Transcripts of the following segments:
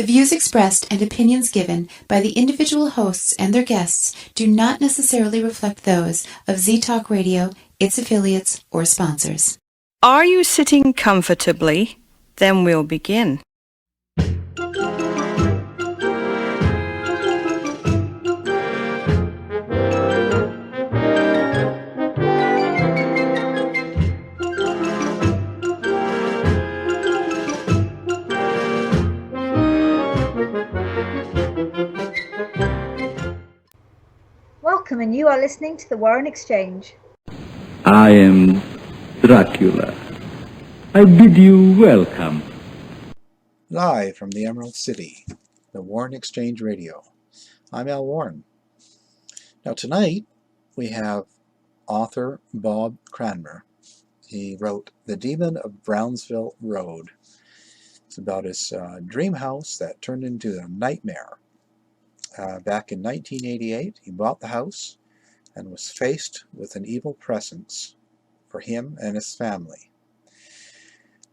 The views expressed and opinions given by the individual hosts and their guests do not necessarily reflect those of Z-Talk Radio, its affiliates, or sponsors. Are you sitting comfortably? Then we'll begin. Welcome, and you are listening to the Warren Exchange. I am Dracula. I bid you welcome. Live from the Emerald City, the Warren Exchange Radio. I'm Al Warren. Now tonight we have author Bob Cranmer. He wrote The Demon of Brownsville Road. It's about his dream house that turned into a nightmare. Back in 1988, he bought the house and was faced with an evil presence for him and his family.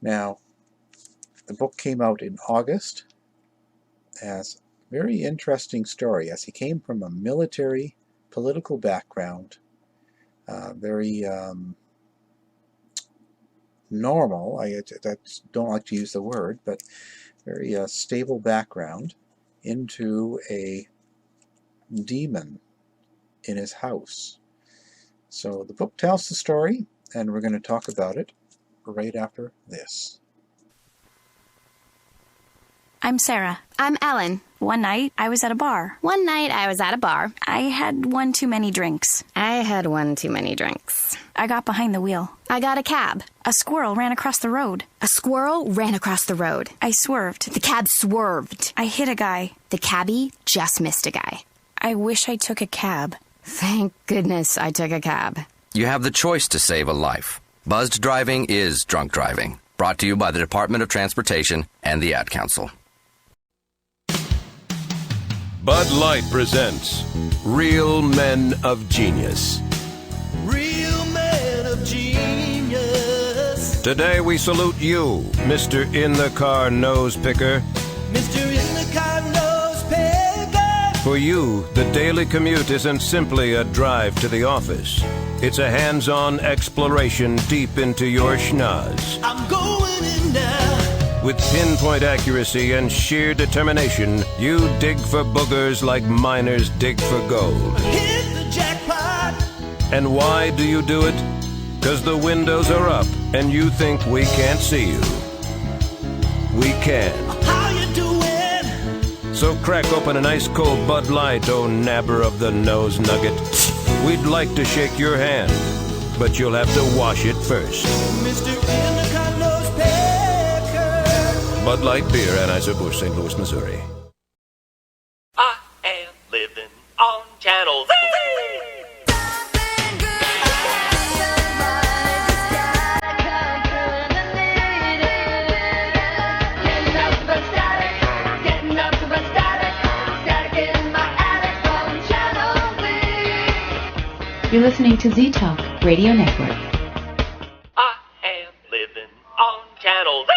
Now, the book came out in August as a very interesting story, as he came from a military political background, very normal, I don't like to use the word, but very stable background, into a demon in his house. So the book tells the story, and we're going to talk about it right after this. I'm Sarah. I'm Ellen. One night, I was at a bar. One night I was at a bar. I had one too many drinks. I had one too many drinks. I got behind the wheel. I got a cab. A squirrel ran across the road. A squirrel ran across the road. I swerved. The cab swerved. I hit a guy. The cabbie just missed a guy. I wish I took a cab. Thank goodness I took a cab. You have the choice to save a life. Buzzed driving is drunk driving. Brought to you by the Department of Transportation and the Ad Council. Bud Light presents Real Men of Genius. Real Men of Genius. Today we salute you, Mr. In-the-Car Nose Picker. Mr. In-the-Car Nose Picker. For you, the daily commute isn't simply a drive to the office. It's a hands-on exploration deep into your schnoz. I'm going in now. With pinpoint accuracy and sheer determination, you dig for boogers like miners dig for gold. Hit the jackpot. And why do you do it? 'Cause the windows are up and you think we can't see you. We can. How you doing? So crack open an ice cold Bud Light, oh nabber of the nose nugget. We'd like to shake your hand, but you'll have to wash it first. Mr. In-the-Car Nose Picker. Bud Light Beer, Anheuser-Busch, St. Louis, Missouri. I am living on Channel Z. You're listening to Z-Talk Radio Network. I am living on Channel Z.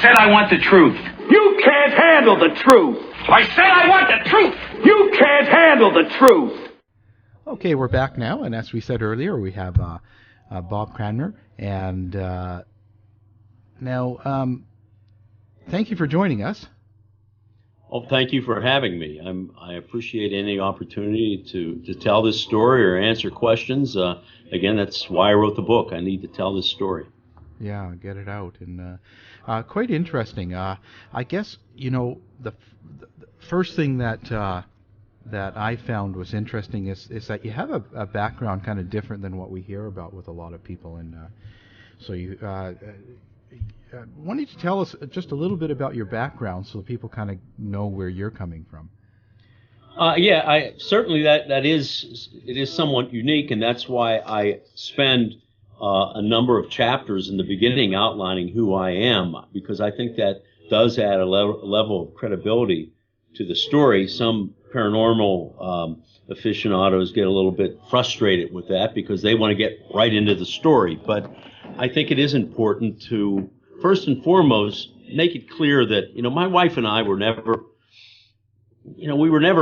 said I want the truth. You can't handle the truth. I said I want the truth. You can't handle the truth. Okay, we're back now, and as we said earlier, we have Bob Cranmer, and now thank you for joining us. Oh, thank you for having me. I appreciate any opportunity to tell this story or answer questions. Again, that's why I wrote the book. I need to tell this story. Yeah, get it out, and quite interesting. I guess the first thing that I found was interesting is that you have a background kind of different than what we hear about with a lot of people, and so you. Why don't you tell us just a little bit about your background so people kind of know where you're coming from? Yeah, certainly it is somewhat unique, and that's why I spend a number of chapters in the beginning outlining who I am, because I think that does add a level of credibility to the story. Some paranormal aficionados get a little bit frustrated with that because they want to get right into the story, but I think it is important to first and foremost make it clear that my wife and I were never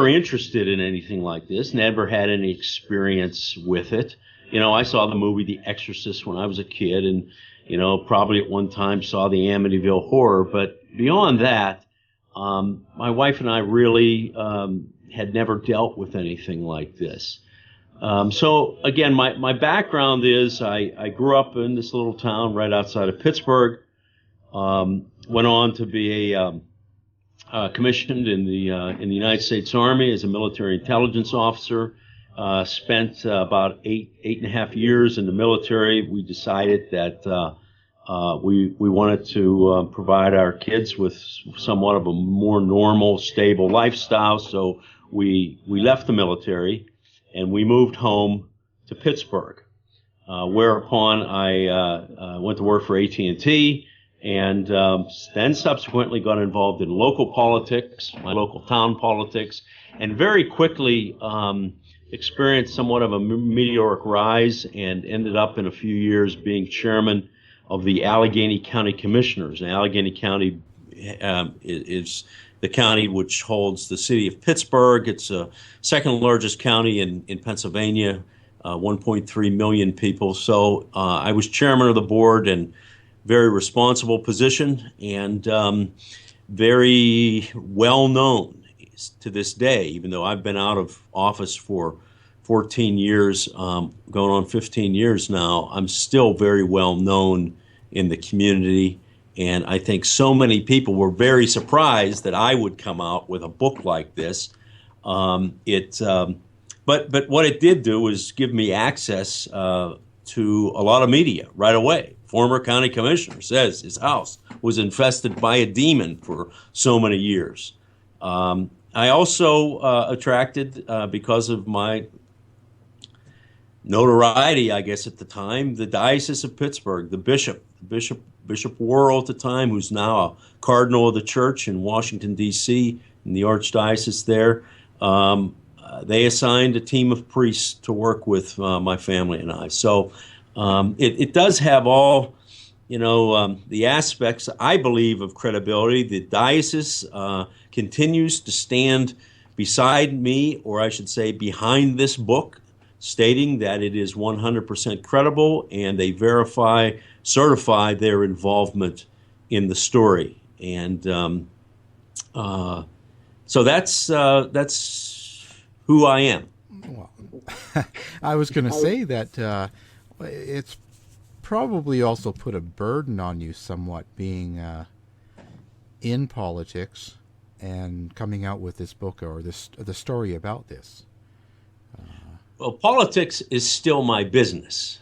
interested in anything like this, never had any experience with it. I saw the movie The Exorcist when I was a kid, and probably at one time saw the Amityville Horror, but beyond that, my wife and I really had never dealt with anything like this. So again, my background is I grew up in this little town right outside of Pittsburgh. Went on to be commissioned in the United States Army as a military intelligence officer. Spent about eight and a half years in the military. We decided that we wanted to provide our kids with somewhat of a more normal, stable lifestyle. So we left the military and we moved home to Pittsburgh. Whereupon I went to work for AT&T. And then subsequently got involved in local politics, my local town politics, and very quickly experienced somewhat of a meteoric rise and ended up in a few years being chairman of the Allegheny County Commissioners. And Allegheny County is the county which holds the city of Pittsburgh. It's the second largest county in Pennsylvania, 1.3 million people. So I was chairman of the board, and very responsible position, and very well known to this day, even though I've been out of office for 14 years, going on 15 years now. I'm still very well known in the community, and I think so many people were very surprised that I would come out with a book like this. But what it did do was give me access to a lot of media right away. Former county commissioner says his house was infested by a demon for so many years. I also attracted, because of my notoriety, I guess at the time, the Diocese of Pittsburgh, Bishop Worrell at the time, who's now a cardinal of the church in Washington, D.C., in the archdiocese there. They assigned a team of priests to work with my family and I. So it does have all, the aspects, I believe, of credibility. The diocese continues to stand beside me, or I should say behind this book, stating that it is 100% credible, and they certify their involvement in the story. And so that's who I am. Well, I was going to say that it's probably also put a burden on you somewhat, being in politics and coming out with this book or the story about this. Well, politics is still my business.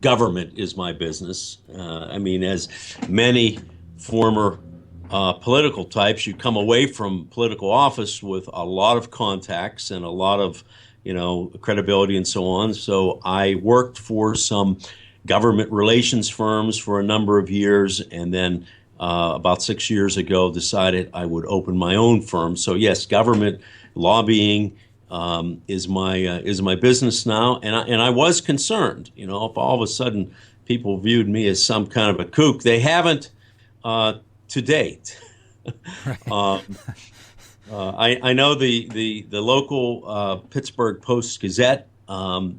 Government is my business. As many former political types, you come away from political office with a lot of contacts and a lot of, credibility and so on. So I worked for some government relations firms for a number of years, and then about 6 years ago decided I would open my own firm. So yes, government lobbying is my business now, and I was concerned, if all of a sudden people viewed me as some kind of a kook. They haven't to date. I know the local Pittsburgh Post-Gazette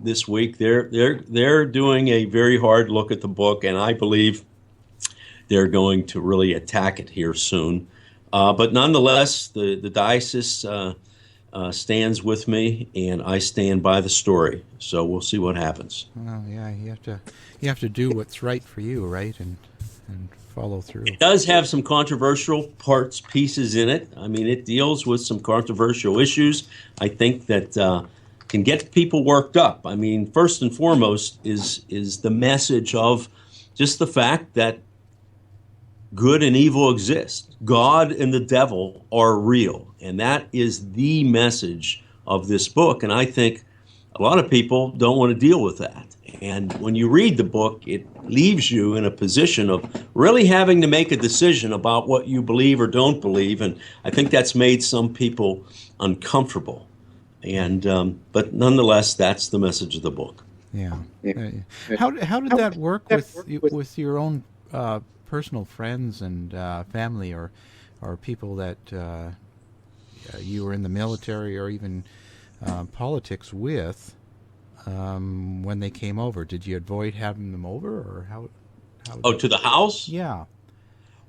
this week. They're doing a very hard look at the book, and I believe they're going to really attack it here soon. But nonetheless, the diocese stands with me, and I stand by the story. So we'll see what happens. Well, yeah, you have to do what's right for you, right, and follow through. It does have some controversial pieces in it. I mean, it deals with some controversial issues. I think that can get people worked up. I mean, first and foremost is the message of just the fact that good and evil exist. God and the devil are real, and that is the message of this book. And I think a lot of people don't want to deal with that. And when you read the book, it leaves you in a position of really having to make a decision about what you believe or don't believe. And I think that's made some people uncomfortable. And but nonetheless, that's the message of the book. Yeah. How did that work with your own personal friends and family, or people that you were in the military or even politics with? When they came over, did you avoid having them over, or how to the house? Yeah.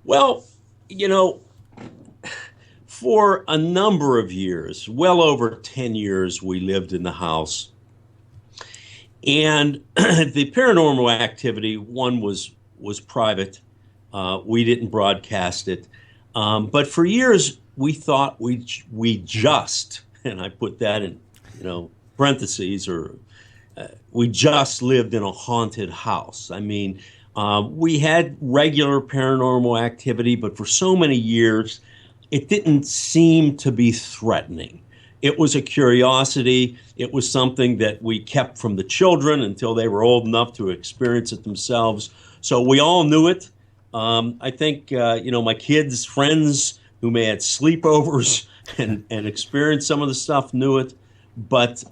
Well, for a number of years, well over 10 years, we lived in the house. And the paranormal activity, one was private. We didn't broadcast it. But for years, we thought we just, and I put that in, parentheses, or we just lived in a haunted house. I mean, we had regular paranormal activity, but for so many years, it didn't seem to be threatening. It was a curiosity. It was something that we kept from the children until they were old enough to experience it themselves. So we all knew it. I think, my kids' friends who may have had sleepovers and experienced some of the stuff knew it. But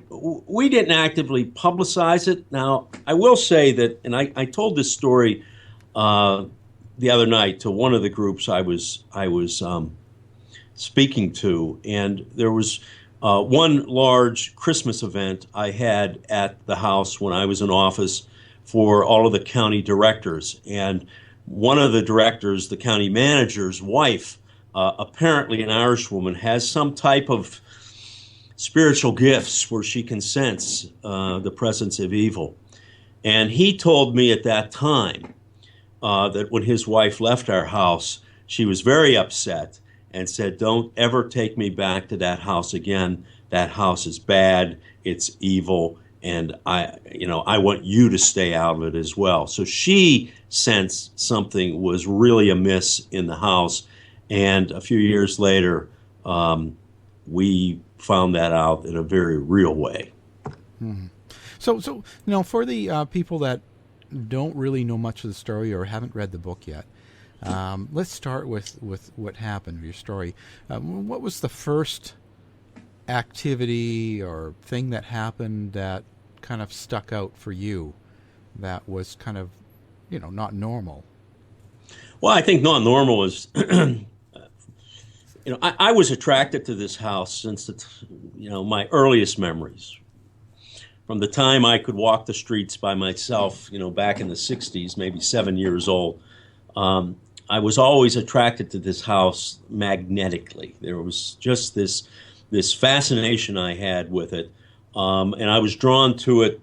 we didn't actively publicize it. Now, I will say that, and I told this story the other night to one of the groups I was speaking to, and there was one large Christmas event I had at the house when I was in office for all of the county directors. And one of the directors, the county manager's wife, apparently an Irish woman, has some type of spiritual gifts where she can sense the presence of evil. And he told me at that time that when his wife left our house, she was very upset and said, "Don't ever take me back to that house again. That house is bad, it's evil, and I want you to stay out of it as well." So she sensed something was really amiss in the house. And a few years later, we found that out in a very real way. Mm-hmm. So for the people that don't really know much of the story or haven't read the book yet, let's start with what happened, your story. What was the first activity or thing that happened that kind of stuck out for you, that was kind of, not normal? Well, I think not normal was... I was attracted to this house since my earliest memories. From the time I could walk the streets by myself, back in the 60s, maybe 7 years old, I was always attracted to this house magnetically. There was just this fascination I had with it, and I was drawn to it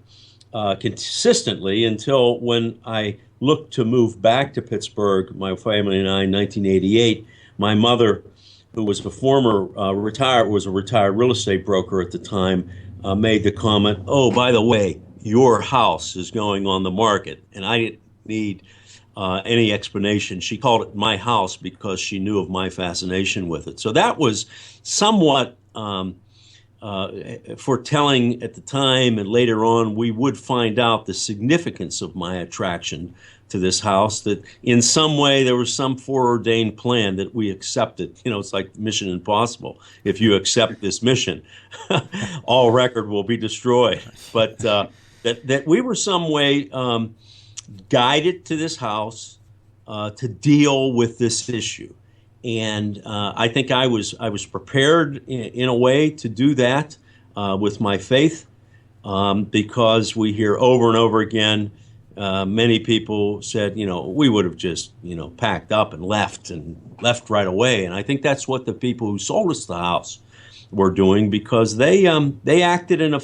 consistently until when I looked to move back to Pittsburgh, my family and I, in 1988. My mother, who was a former retired real estate broker at the time, made the comment, "Oh, by the way, your house is going on the market." And I didn't need any explanation. She called it my house because she knew of my fascination with it. So that was somewhat foretelling at the time, and later on we would find out the significance of my attraction to this house, that in some way there was some foreordained plan that we accepted. It's like Mission Impossible. If you accept this mission, all record will be destroyed. But that we were some way guided to this house, to deal with this issue. And I think I was prepared in a way to do that with my faith, because we hear over and over again, many people said, we would have just, packed up and left right away. And I think that's what the people who sold us the house were doing, because they acted in a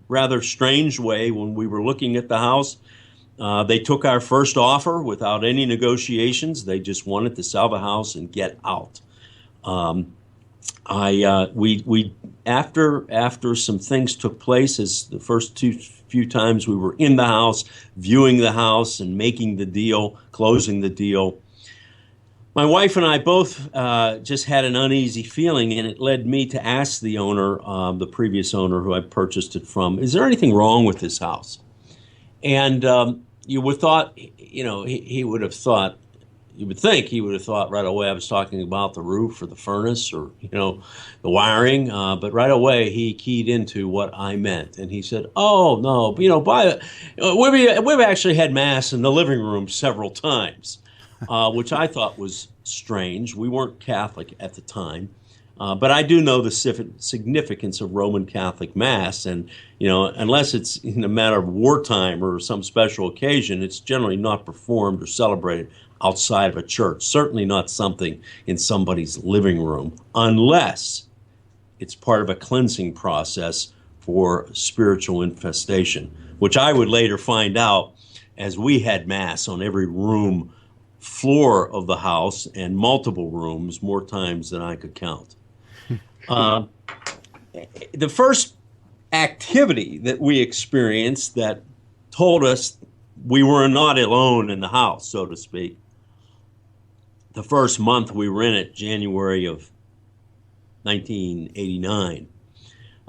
rather strange way when we were looking at the house. They took our first offer without any negotiations. They just wanted to sell the house and get out. After some things took place, as the first few times we were in the house, viewing the house and making the deal, closing the deal, my wife and I both just had an uneasy feeling, and it led me to ask the owner, the previous owner who I purchased it from, is there anything wrong with this house? And you would thought, he would have thought, you would think he would have thought right away I was talking about the roof or the furnace or, the wiring. But right away he keyed into what I meant. And he said, oh, no, we've actually had Mass in the living room several times, which I thought was strange. We weren't Catholic at the time. But I do know the significance of Roman Catholic Mass, and unless it's in a matter of wartime or some special occasion, it's generally not performed or celebrated outside of a church. Certainly not something in somebody's living room, unless it's part of a cleansing process for spiritual infestation, which I would later find out as we had Mass on every floor of the house, and multiple rooms, more times than I could count. The first activity that we experienced that told us we were not alone in the house, so to speak, the first month we were in it, January of 1989.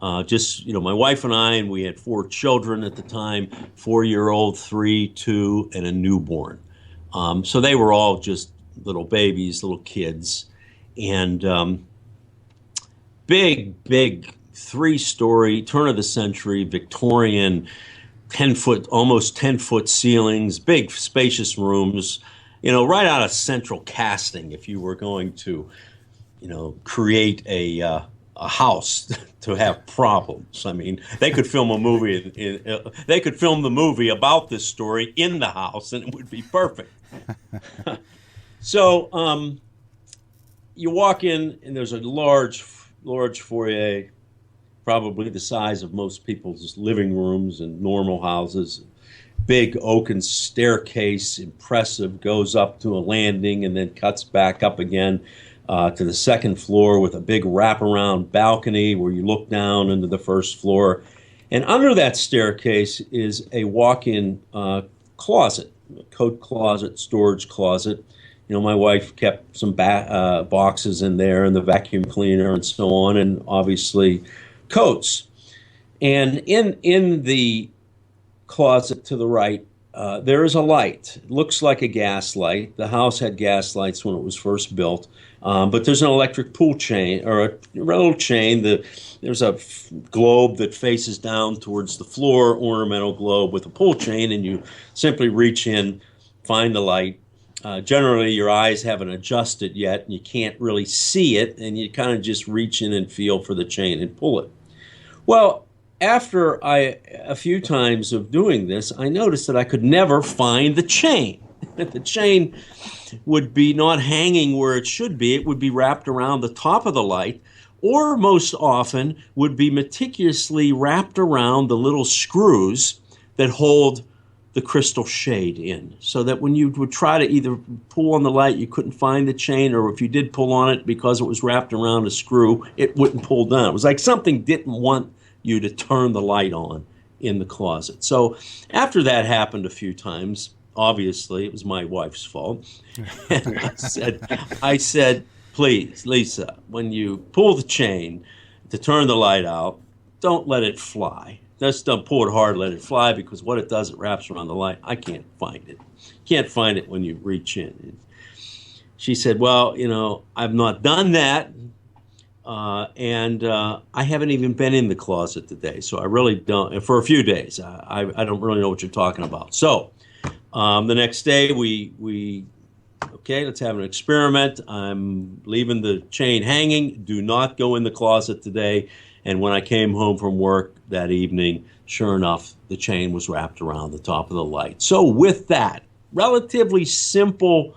My wife and I, and we had 4 children at the time, 4-year-old, 3, 2, and a newborn. So they were all just little babies, little kids. And big 3-story, turn of the century, Victorian, 10-foot, almost 10-foot ceilings, big spacious rooms, right out of central casting if you were going to, create a house to have problems. I mean, they could film a movie, they could film the movie about this story in the house and it would be perfect. So you walk in and there's a large foyer, probably the size of most people's living rooms in normal houses. Big oaken staircase, impressive, goes up to a landing and then cuts back up again to the second floor with a big wraparound balcony where you look down into the first floor. And under that staircase is a walk-in closet, a coat closet, storage closet. My wife kept some boxes in there and the vacuum cleaner and so on, and obviously coats. And in the closet to the right, there is a light. It looks like a gas light. The house had gas lights when it was first built, but there's an electric pull chain, or a little chain. There's a globe that faces down towards the floor, ornamental globe with a pull chain, and you simply reach in, find the light. Generally, your eyes haven't adjusted yet, and you can't really see it, and you kind of just reach in and feel for the chain and pull it. Well, after a few times of doing this, I noticed that I could never find the chain. The chain would be not hanging where it should be. It would be wrapped around the top of the light, or most often would be meticulously wrapped around the little screws that hold the crystal shade in, so that when you would try to either pull on the light, you couldn't find the chain, or if you did pull on it because it was wrapped around a screw, it wouldn't pull down. It was like something didn't want you to turn the light on in the closet. So after that happened a few times, obviously it was my wife's fault. And I said, please, Lisa, when you pull the chain to turn the light out, don't let it fly. Just don't pull it hard, let it fly, because what it does, it wraps around the light. I can't find it. Can't find it when you reach in. She said, well, I've not done that. And I haven't even been in the closet today, so I really don't, for a few days. I don't really know what you're talking about. So the next day we Okay, let's have an experiment. I'm leaving the chain hanging. Do not go in the closet today. And when I came home from work that evening, sure enough, the chain was wrapped around the top of the light. So with that relatively simple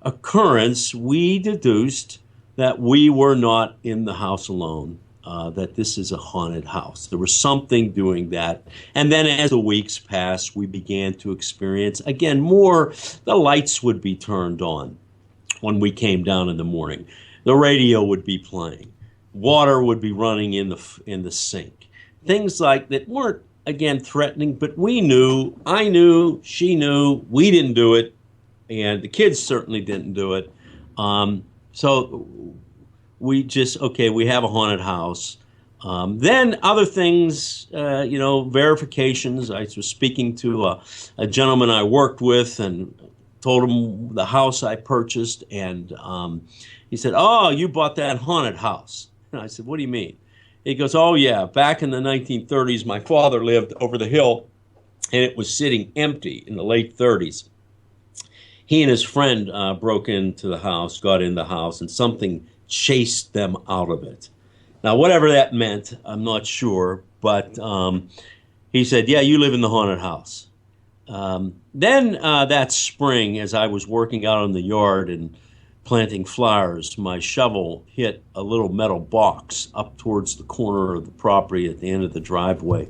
occurrence, we deduced that we were not in the house alone, that this is a haunted house. There was something doing that. And then as the weeks passed, we began to experience, again, more. The lights would be turned on when we came down in the morning. The radio would be playing. Water would be running in the sink. Things like that weren't, again, threatening, but we knew, I knew, she knew, we didn't do it, and the kids certainly didn't do it. So we just, okay, we have a haunted house. Then other things, verifications. I was speaking to a gentleman I worked with and told him the house I purchased, and he said, "Oh, you bought that haunted house." And I said, "What do you mean?" He goes, "Oh, yeah, back in the 1930s, my father lived over the hill, and it was sitting empty in the late 30s. He and his friend broke into the house, got in the house, and something chased them out of it." Now, whatever that meant, I'm not sure, but he said, "Yeah, you live in the haunted house." Then that spring, as I was working out in the yard and planting flowers, my shovel hit a little metal box up towards the corner of the property at the end of the driveway.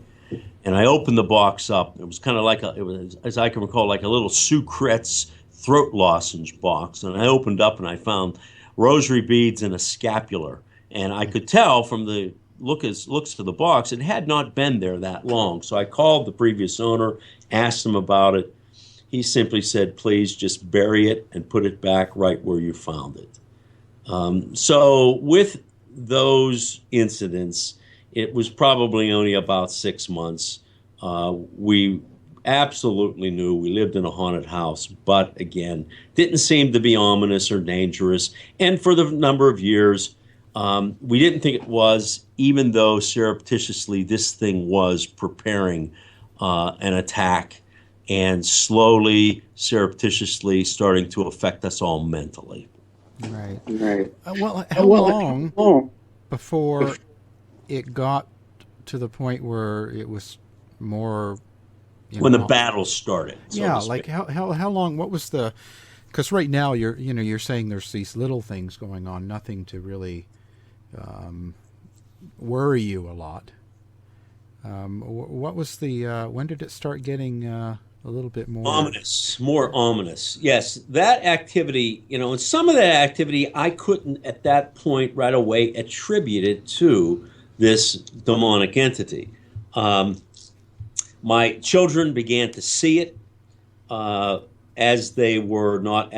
And I opened the box up. It was kind of like it was, as I can recall, like a little Sucret's throat lozenge box. And I opened up and I found rosary beads and a scapular. And I could tell from the looks to the box, it had not been there that long. So I called the previous owner, asked him about it. He simply said, "Please just bury it and put it back right where you found it." So with those incidents, it was probably only about 6 months. We absolutely knew we lived in a haunted house, but again, didn't seem to be ominous or dangerous. And for the number of years, we didn't think it was, even though surreptitiously this thing was preparing an attack and slowly, surreptitiously starting to affect us all mentally. Right. How long before it got to the point where it was more... when the battle started. Yeah, like how long? What was the? Because right now you're saying there's these little things going on, nothing to really worry you a lot. What was the? When did it start getting a little bit more ominous? More ominous. Yes, that activity. And some of that activity I couldn't at that point right away attribute it to this demonic entity. My children began to see it as they were not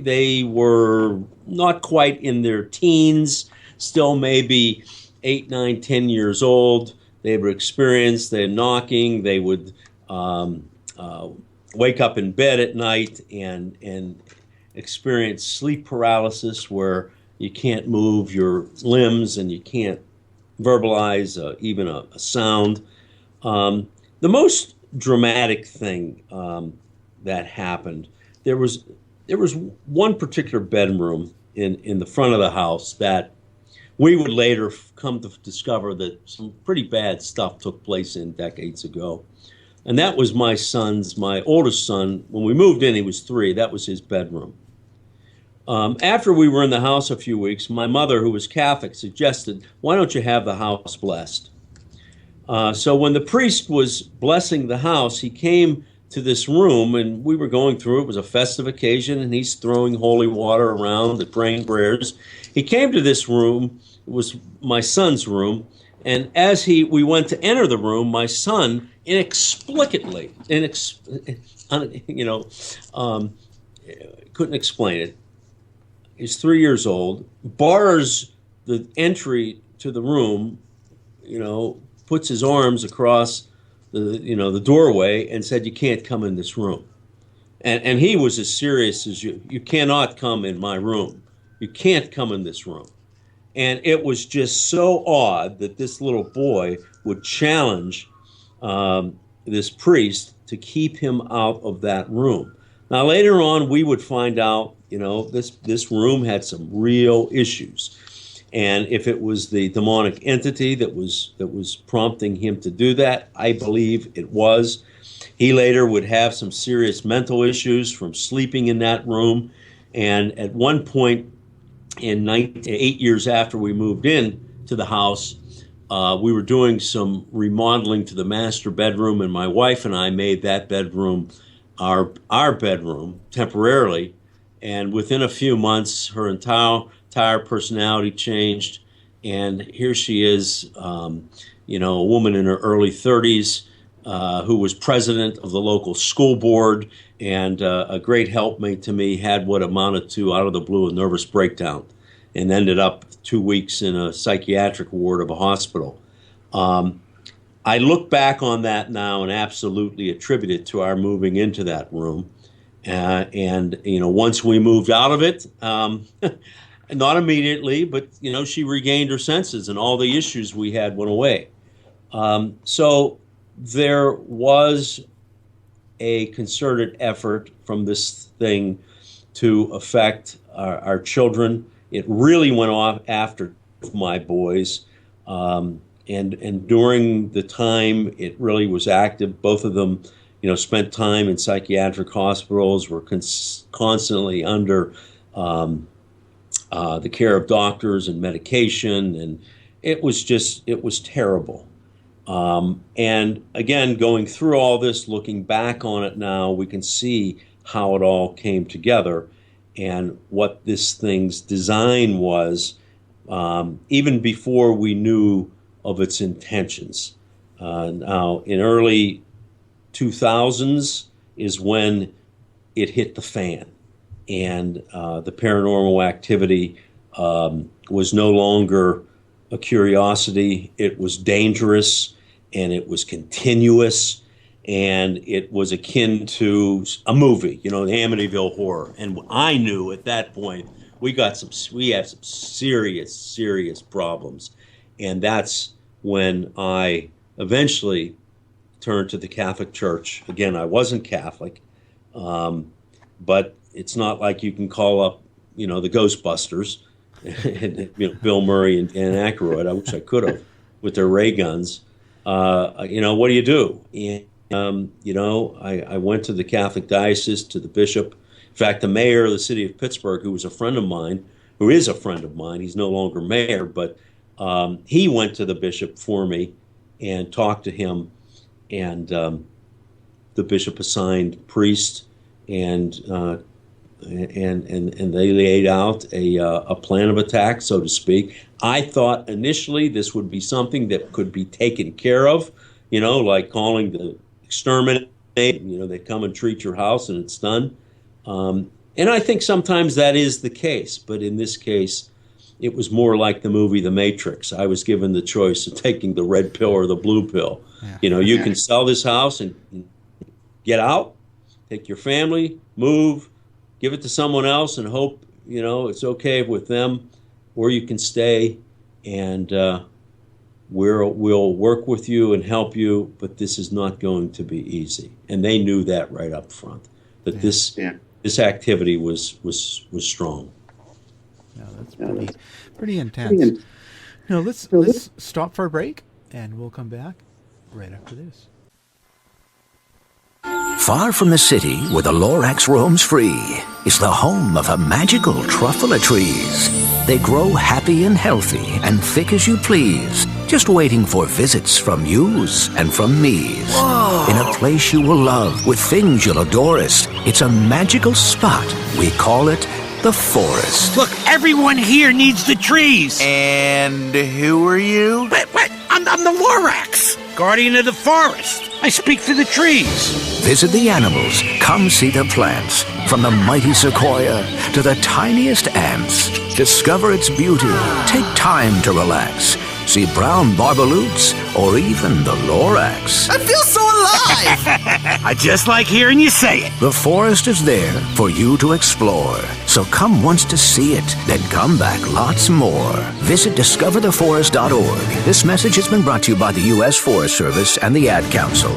they were not quite in their teens, still maybe 8, 9, 10 years old. They were experienced. They're knocking. They would wake up in bed at night and experience sleep paralysis, where you can't move your limbs and you can't verbalize even a sound. The most dramatic thing that happened, there was one particular bedroom in the front of the house that we would later come to discover that some pretty bad stuff took place in decades ago. And that was my oldest son. When we moved in, he was 3. That was his bedroom. After we were in the house a few weeks, my mother, who was Catholic, suggested, "Why don't you have the house blessed?" So when the priest was blessing the house, he came to this room, and we were going through. It was a festive occasion, and he's throwing holy water around and praying prayers. He came to this room. It was my son's room, and as we went to enter the room, my son inexplicably, couldn't explain it. He's 3 years old, bars the entry to the room, puts his arms across the doorway and said, "You can't come in this room." And he was as serious as you cannot come in my room. You can't come in this room. And it was just so odd that this little boy would challenge this priest to keep him out of that room. Now, later on, we would find out, this room had some real issues. And if it was the demonic entity that was prompting him to do that, I believe it was. He later would have some serious mental issues from sleeping in that room. And at one point, 8 years after we moved in to the house, we were doing some remodeling to the master bedroom, and my wife and I made that bedroom our bedroom temporarily. And within a few months, her entire personality changed, and here she is, a woman in her early 30s who was president of the local school board and a great helpmate to me, had what amounted to, out of the blue, a nervous breakdown and ended up 2 weeks in a psychiatric ward of a hospital. I look back on that now and absolutely attribute it to our moving into that room. And once we moved out of it, not immediately, but, she regained her senses and all the issues we had went away. So there was a concerted effort from this thing to affect our children. It really went off after my boys. And during the time it really was active, both of them, spent time in psychiatric hospitals, were constantly under the care of doctors and medication, and it was terrible. And again, going through all this, looking back on it now, we can see how it all came together and what this thing's design was, even before we knew of its intentions. Now, in early 2000s is when it hit the fan, and the paranormal activity was no longer a curiosity. It was dangerous, and it was continuous, and it was akin to a movie, the Amityville Horror. And I knew at that point we had some serious problems, and that's when I eventually turned to the Catholic Church. Again, I wasn't Catholic, but it's not like you can call up, the Ghostbusters, and, Bill Murray and Aykroyd. I wish I could have, with their ray guns. What do you do? And, I went to the Catholic diocese, to the bishop. In fact, the mayor of the city of Pittsburgh, who is a friend of mine, he's no longer mayor, but he went to the bishop for me and talked to him, and the bishop assigned priest, and they laid out a plan of attack, so to speak. I thought initially this would be something that could be taken care of, like calling the exterminator. They come and treat your house and it's done. And I think sometimes that is the case, but in this case, it was more like the movie The Matrix. I was given the choice of taking the red pill or the blue pill. Yeah. You can sell this house and get out, take your family, move, give it to someone else and hope, it's okay with them, or you can stay and we'll work with you and help you, but this is not going to be easy. And they knew that right up front, that this activity was strong. Yeah, that's pretty intense. Now let's stop for a break, and we'll come back right after this. Far from the city, where the Lorax roams free, is the home of a magical truffle of trees. They grow happy and healthy and thick as you please, just waiting for visits from yous and from me's. Whoa. In a place you will love, with things you'll adore-est. It's a magical spot. We call it the forest. Look, everyone here needs the trees. And who are you? What? I'm the Lorax, guardian of the forest. I speak for the trees. Visit the animals. Come see the plants. From the mighty sequoia to the tiniest ants. Discover its beauty. Take time to relax. See brown barbaloots or even the Lorax. I feel so alive! I just like hearing you say it. The forest is there for you to explore. So come once to see it, then come back lots more. Visit discovertheforest.org. This message has been brought to you by the U.S. Forest Service and the Ad Council.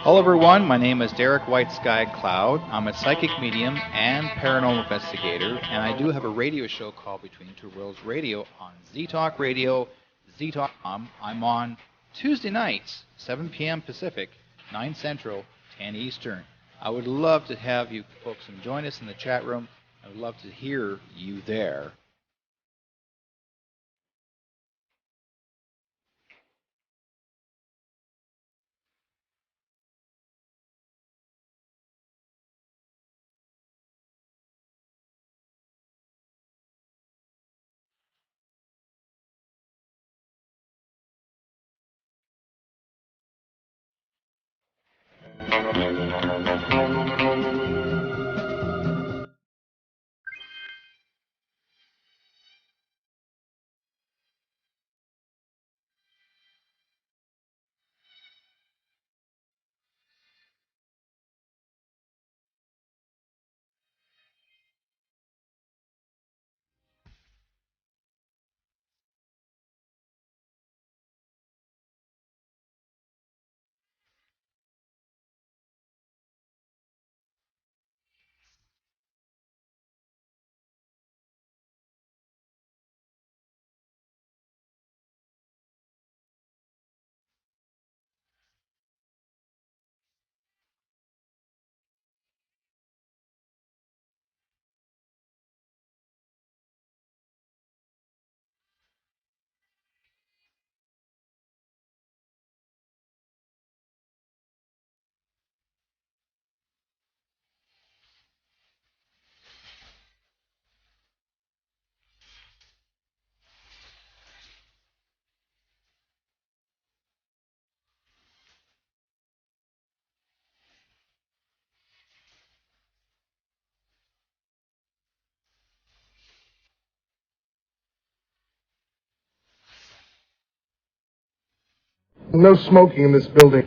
Hello everyone, my name is Derek White Sky Cloud. I'm a psychic medium and paranormal investigator, and I do have a radio show called Between Two Worlds Radio on Z-Talk Radio, Z-Talk.com. I'm on Tuesday nights, 7 p.m. Pacific, 9 Central, 10 Eastern. I would love to have you folks join us in the chat room. I would love to hear you there. No smoking in this building.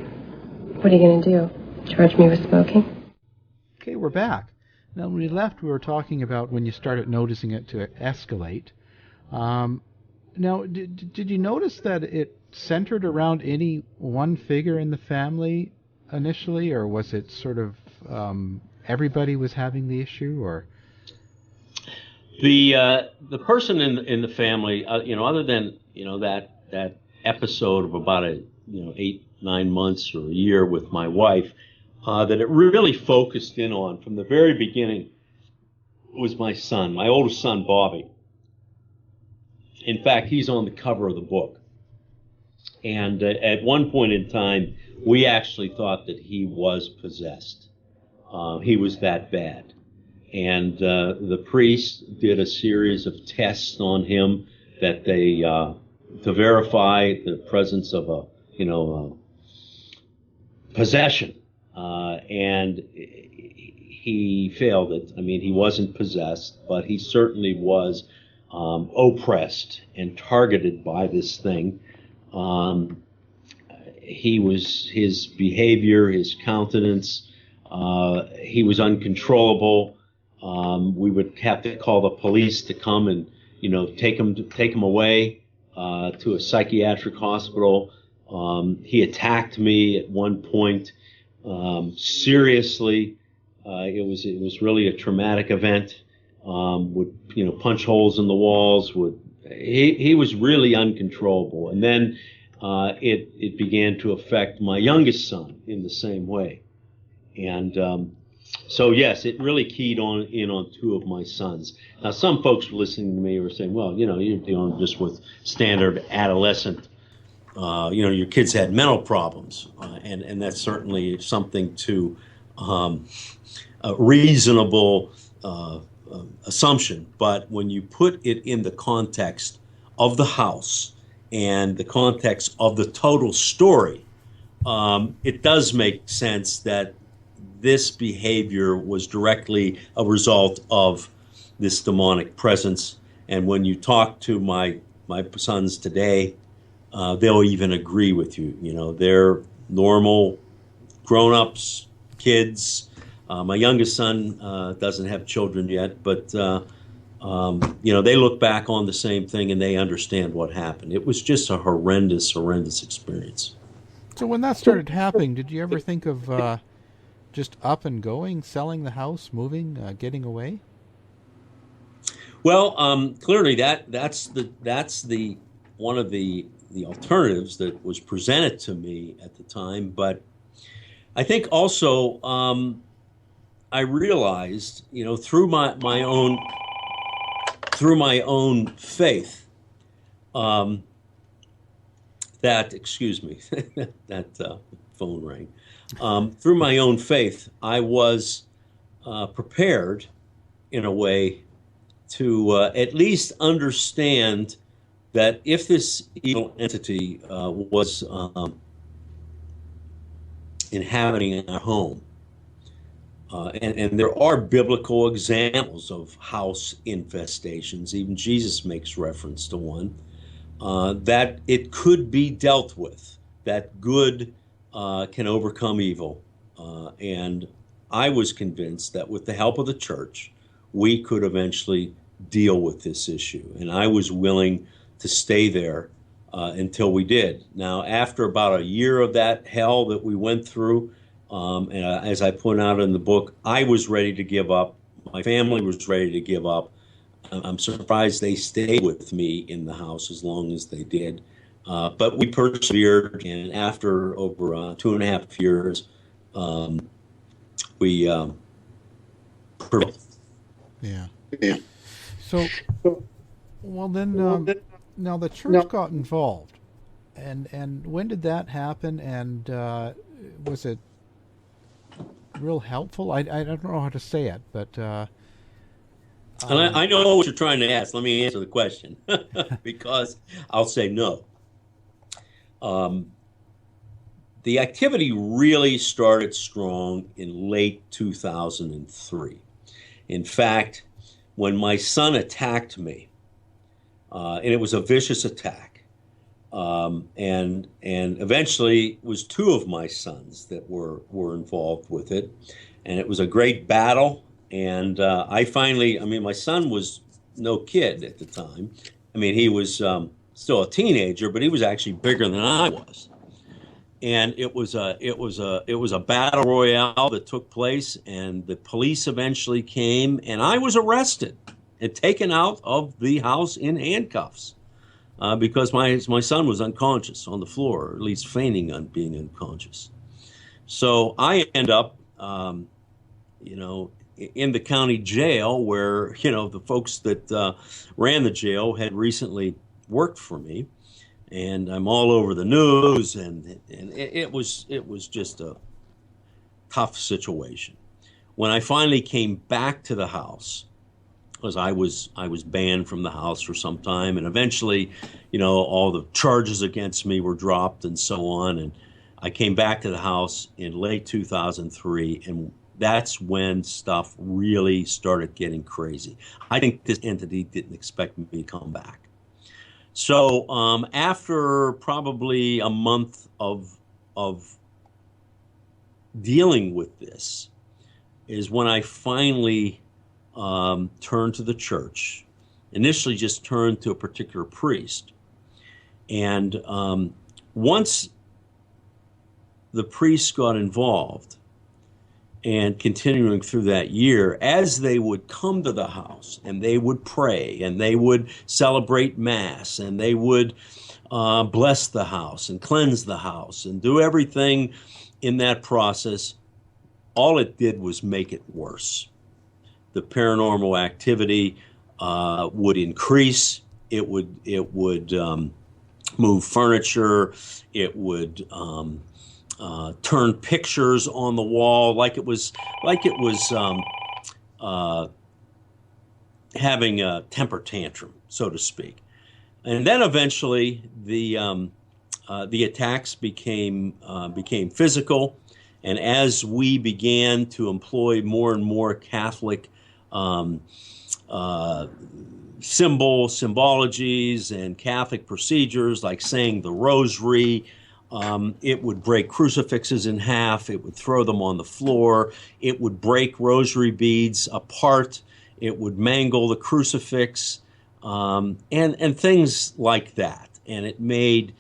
What are you going to do? Charge me with smoking? Okay, we're back. Now, when we left, we were talking about when you started noticing it to escalate. Now, did you notice that it centered around any one figure in the family initially, or was it sort of everybody was having the issue, or? The person in the family, other than that episode of about 8-9 months or a year with my wife, that it really focused in on from the very beginning was my son, my oldest son, Bobby. In fact, he's on the cover of the book. And at one point in time, we actually thought that he was possessed. He was that bad. And the priest did a series of tests on him that they to verify the presence of a possession, and he failed it. I mean, he wasn't possessed, but he certainly was oppressed and targeted by this thing. His behavior, his countenance, he was uncontrollable. We would have to call the police to come and take him away to a psychiatric hospital. He attacked me at one point seriously. It was really a traumatic event. Would punch holes in the walls. He was really uncontrollable. And then it began to affect my youngest son in the same way. And so yes, it really keyed in on two of my sons. Now, some folks listening to me were saying, well, you're dealing just with standard adolescent. Your kids had mental problems, and that's certainly something to a reasonable assumption. But when you put it in the context of the house and the context of the total story, it does make sense that this behavior was directly a result of this demonic presence. And when you talk to my sons today, they'll even agree with you. They're normal grown-ups, kids. My youngest son doesn't have children yet, but they look back on the same thing and they understand what happened. It was just a horrendous experience. So when that started happening, did you ever think of just up and going, selling the house, moving, getting away? Well, clearly that's the one of the alternatives that was presented to me at the time. But I think also I realized, through my own faith, that, excuse me, that phone rang. Through my own faith, I was prepared in a way to at least understand that if this evil entity was inhabiting our home, and there are biblical examples of house infestations, even Jesus makes reference to one, that it could be dealt with, that good can overcome evil. And I was convinced that with the help of the church, we could eventually deal with this issue. And I was willing to stay there until we did. Now, after about a year of that hell that we went through, and as I point out in the book, I was ready to give up. My family was ready to give up. I'm surprised they stayed with me in the house as long as they did. But we persevered, and after over 2.5 years, we prevailed. Yeah. So, well then, now the church got involved, and when did that happen? And was it real helpful? I don't know how to say it, but. And I know what you're trying to ask. Let me answer the question because I'll say no. The activity really started strong in late 2003. In fact, when my son attacked me, and it was a vicious attack, and eventually it was 2 of my sons that were involved with it, and it was a great battle. And I finally, my son was no kid at the time. He was still a teenager, but he was actually bigger than I was. And it was a battle royale that took place, and the police eventually came, and I was arrested and taken out of the house in handcuffs because my son was unconscious on the floor, or at least feigning on being unconscious. So I end up, in the county jail where, the folks that ran the jail had recently worked for me. And I'm all over the news, and it was just a tough situation. When I finally came back to the house, because I was banned from the house for some time, and eventually, all the charges against me were dropped and so on. And I came back to the house in late 2003, and that's when stuff really started getting crazy. I think this entity didn't expect me to come back. So after probably a month of dealing with this is when I finally turned to the church. Initially just turned to a particular priest. And once the priest got involved, and continuing through that year, as they would come to the house and they would pray and they would celebrate Mass and they would bless the house and cleanse the house and do everything in that process, all it did was make it worse. The paranormal activity would increase. It would move furniture. It would turn pictures on the wall like it was having a temper tantrum, so to speak. And then eventually the attacks became physical, and as we began to employ more and more Catholic symbologies and Catholic procedures, like saying the Rosary, it would break crucifixes in half. It would throw them on the floor. It would break rosary beads apart. It would mangle the crucifix, and things like that. And it made,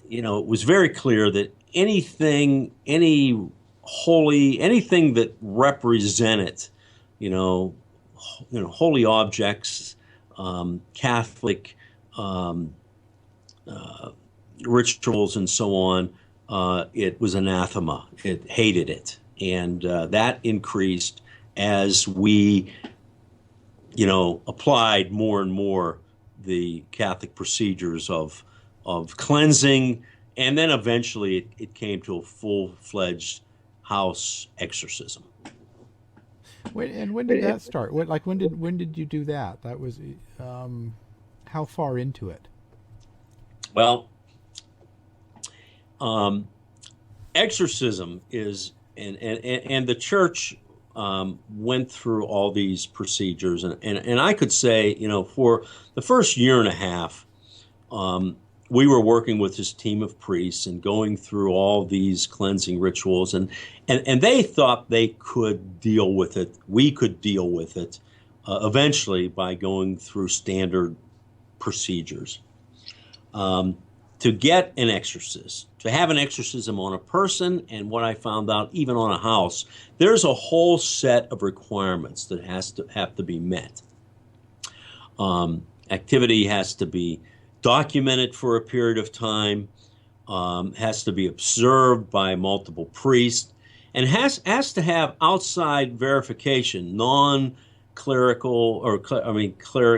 it was very clear that anything that represented, holy objects, Catholic rituals and so on, it was anathema. It hated it. And that increased as we, applied more and more the Catholic procedures of cleansing, and then eventually it came to a full-fledged house exorcism. When did that start? When did you do that? That was how far into it? Well, exorcism is, and the church went through all these procedures, and I could say, for the first year and a half, we were working with this team of priests and going through all these cleansing rituals, and they thought they could deal with it. We could deal with it eventually by going through standard procedures. To get an exorcist, to have an exorcism on a person, and what I found out, even on a house, there's a whole set of requirements that have to be met. Activity has to be documented for a period of time, has to be observed by multiple priests, and has to have outside verification, non-clerical or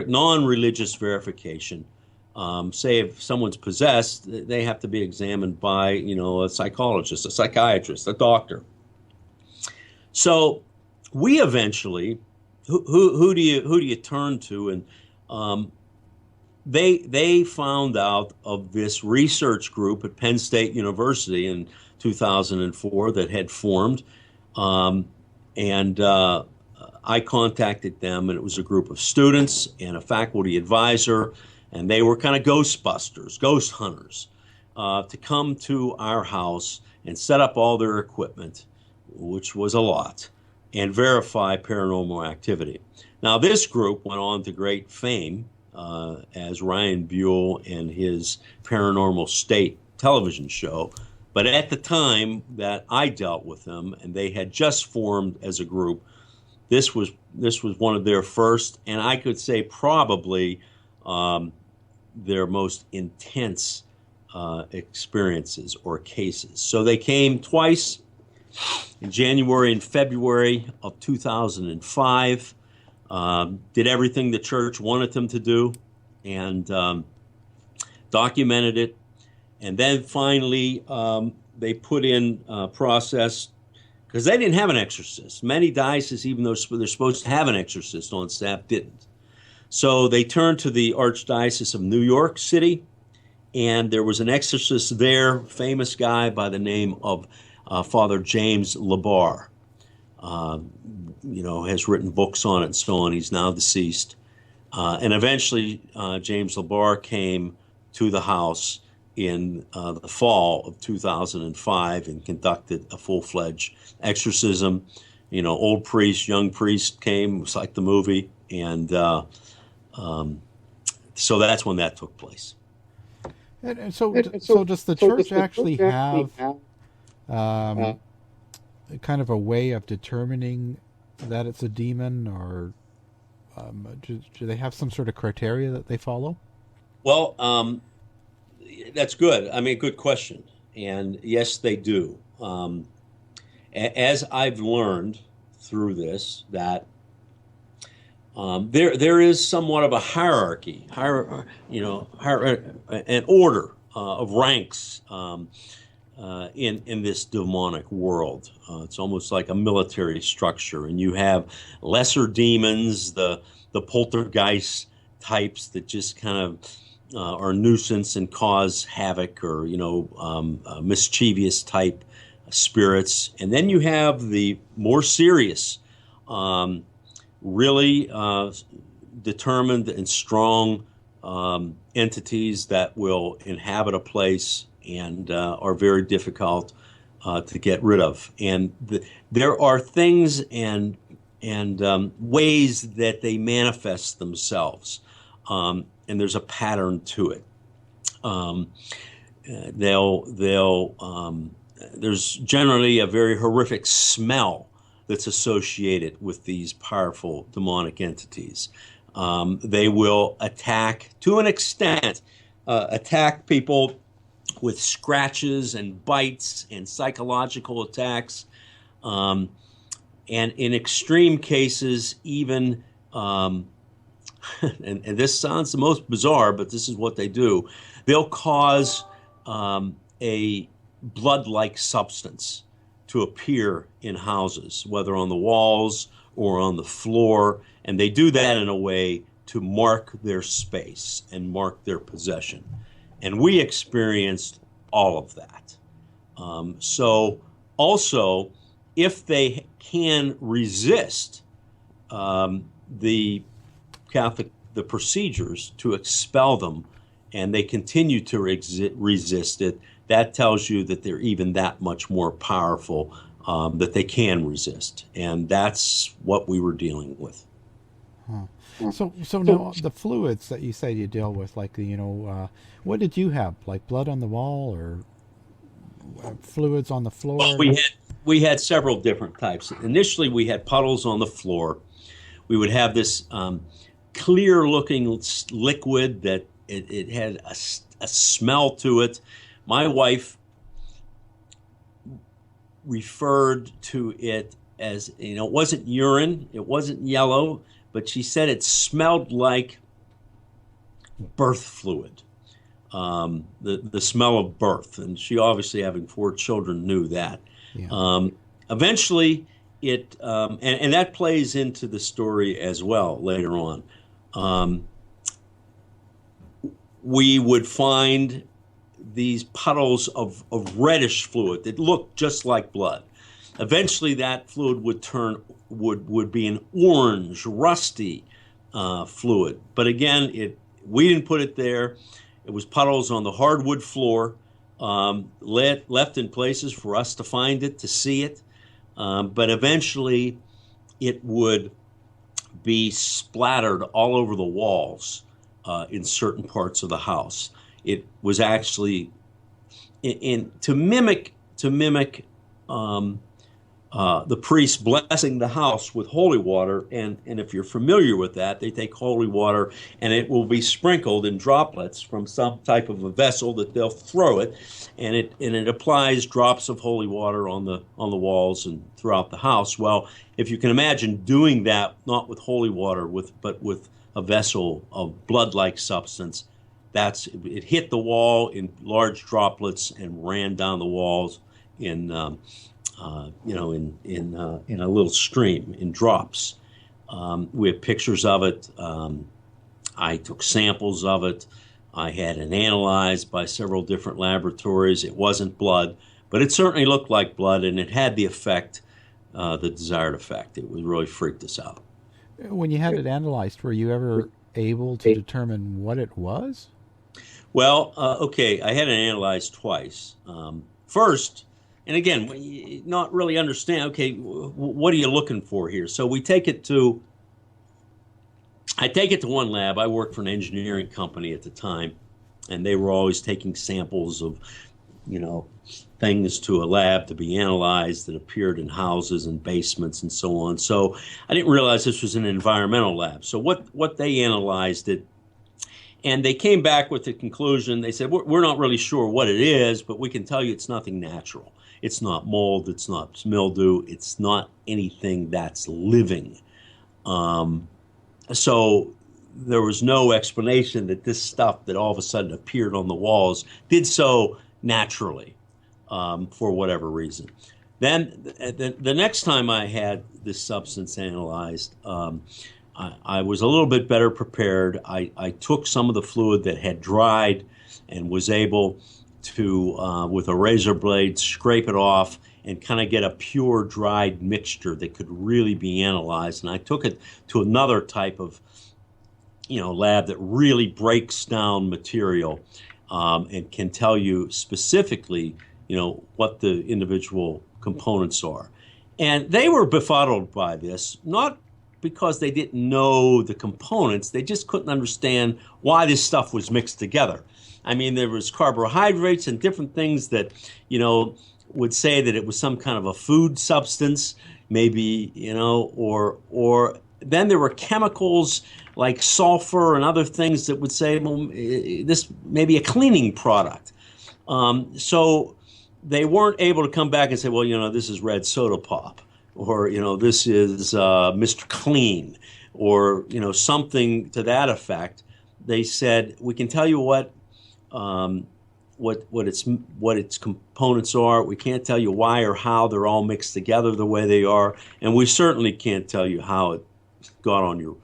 non-religious verification. Say if someone's possessed, they have to be examined by, a psychologist, a psychiatrist, a doctor. So we eventually, who do you turn to? And they found out of this research group at Penn State University in 2004 that had formed, and I contacted them, and it was a group of students and a faculty advisor. And they were kind of ghostbusters, ghost hunters, to come to our house and set up all their equipment, which was a lot, and verify paranormal activity. Now, this group went on to great fame as Ryan Buell and his Paranormal State television show. But at the time that I dealt with them, and they had just formed as a group, this was one of their first, and I could say probably their most intense experiences or cases. So they came twice in January and February of 2005, did everything the church wanted them to do, and documented it. And then finally, they put in a process, because they didn't have an exorcist. Many dioceses, even though they're supposed to have an exorcist on staff, didn't. So they turned to the Archdiocese of New York City, and there was an exorcist there, famous guy by the name of Father James LaBarre. Has written books on it and so on. He's now deceased. And eventually, James LaBarre came to the house in the fall of 2005 and conducted a full-fledged exorcism. Old priest, young priest came. It was like the movie, and so that's when that took place. And so does the church actually have kind of a way of determining that it's a demon, or do they have some sort of criteria that they follow? Well, that's good. Good question. And yes, they do. As I've learned through this, that there is somewhat of a hierarchy, an order of ranks in this demonic world. It's almost like a military structure, and you have lesser demons, the poltergeist types that just kind of are a nuisance and cause havoc, or mischievous type spirits, and then you have the more serious, really determined and strong entities that will inhabit a place and are very difficult to get rid of. And there are things and ways that they manifest themselves, and there's a pattern to it. there's generally a very horrific smell that's associated with these powerful demonic entities. They will attack, to an extent, attack people with scratches and bites and psychological attacks. And in extreme cases, even, and this sounds the most bizarre, but this is what they do. They'll cause a blood-like substance to appear in houses, whether on the walls or on the floor, and they do that in a way to mark their space and mark their possession. And we experienced all of that. So also, if they can resist the procedures to expel them, and they continue to resist it, that tells you that they're even that much more powerful, that they can resist. And that's what we were dealing with. Huh. So now the fluids that you say you deal with, like, what did you have? Like blood on the wall or fluids on the floor? Well, we had several different types. Initially, we had puddles on the floor. We would have this clear-looking liquid that it had a smell to it. My wife referred to it as, it wasn't urine, it wasn't yellow, but she said it smelled like birth fluid, the smell of birth. And she, obviously having 4 children, knew that. Yeah. Eventually, it and that plays into the story as well later on. We would find these puddles of reddish fluid that looked just like blood. Eventually, that fluid would be an orange, rusty fluid. But again, we didn't put it there. It was puddles on the hardwood floor, left in places for us to find it, to see it. But eventually, it would be splattered all over the walls in certain parts of the house. It was actually to mimic the priest blessing the house with holy water, and if you're familiar with that, they take holy water and it will be sprinkled in droplets from some type of a vessel that they'll throw it, and it applies drops of holy water on the walls and throughout the house. Well, if you can imagine doing that, not with holy water, but with a vessel of blood-like substance, it hit the wall in large droplets and ran down the walls in a little stream, in drops. We have pictures of it. I took samples of it. I had it analyzed by several different laboratories. It wasn't blood, but it certainly looked like blood, and it had the effect, the desired effect. It really freaked us out. When you had it analyzed, were you ever able to determine what it was? Well, okay, I had it analyzed twice. First, and again, not really understand, okay, what are you looking for here? So I take it to one lab. I worked for an engineering company at the time, and they were always taking samples of, things to a lab to be analyzed that appeared in houses and basements and so on. So I didn't realize this was an environmental lab. So what they analyzed it, and they came back with the conclusion. They said, we're not really sure what it is, but we can tell you it's nothing natural. It's not mold, it's not mildew, it's not anything that's living. So there was no explanation that this stuff that all of a sudden appeared on the walls did so naturally, for whatever reason. Then the next time I had this substance analyzed, I was a little bit better prepared. I took some of the fluid that had dried and was able to, with a razor blade, scrape it off and kind of get a pure dried mixture that could really be analyzed. And I took it to another type of, lab that really breaks down material and can tell you specifically, what the individual components are. And they were befuddled by this, not because they didn't know the components, they just couldn't understand why this stuff was mixed together. I mean, there was carbohydrates and different things that, would say that it was some kind of a food substance, maybe, or then there were chemicals like sulfur and other things that would say, well, this may be a cleaning product. So they weren't able to come back and say, well, this is red soda pop, or, this is Mr. Clean, or, something to that effect. They said, we can tell you what its components are. We can't tell you why or how they're all mixed together the way they are, and we certainly can't tell you how it got on your,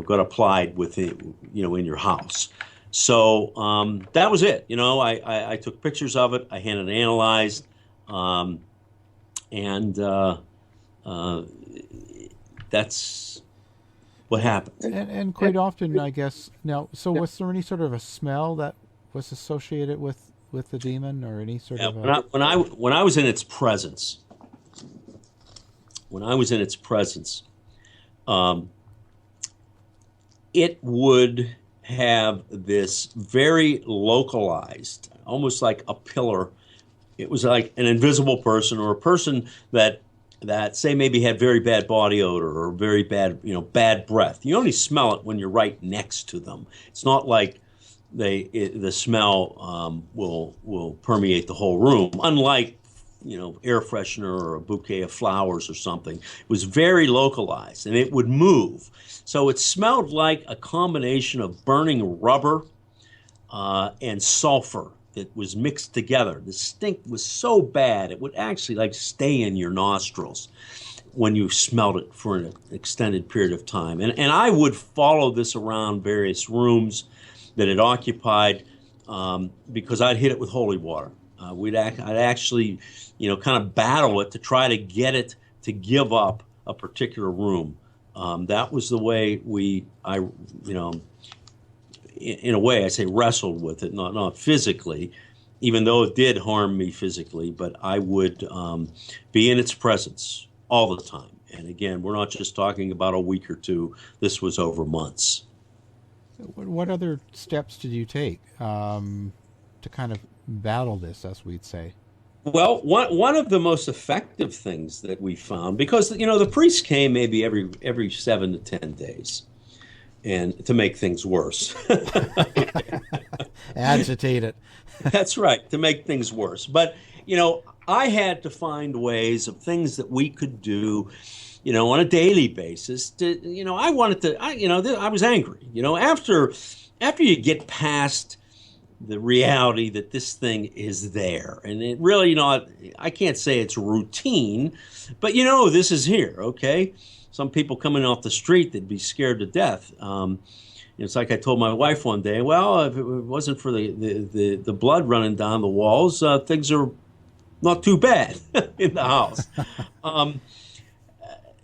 got applied within, in your house. So that was it. I took pictures of it. I had it analyzed, and that's what happened. And quite often, I guess. Now, so was there any sort of a smell that was associated with the demon, or any sort of? When I was in its presence, it would have this very localized, almost like a pillar. It was like an invisible person, or a person that say maybe had very bad body odor, or very bad, bad breath. You only smell it when you're right next to them. It's not like the smell will permeate the whole room. Unlike, air freshener or a bouquet of flowers or something. It was very localized, and it would move. So it smelled like a combination of burning rubber and sulfur that was mixed together. The stink was so bad, it would actually stay in your nostrils when you smelled it for an extended period of time. And I would follow this around various rooms that it occupied, because I'd hit it with holy water. I'd actually, kind of battle it to try to get it to give up a particular room. That was the way in a way, I say wrestled with it, not physically, even though it did harm me physically, but I would be in its presence all the time. And again, we're not just talking about a week or two. This was over months. What other steps did you take to kind of battle this, as we'd say? Well, one of the most effective things that we found, because the priest came maybe every 7 to 10 days, and to make things worse. Agitate it. That's right, to make things worse. But I had to find ways of things that we could do, on a daily basis. I wanted to. I was angry. After you get past the reality that this thing is there, and it really, I can't say it's routine, but this is here. Okay, some people coming off the street, they'd be scared to death. It's like I told my wife one day, well, if it wasn't for the blood running down the walls, things are not too bad in the house.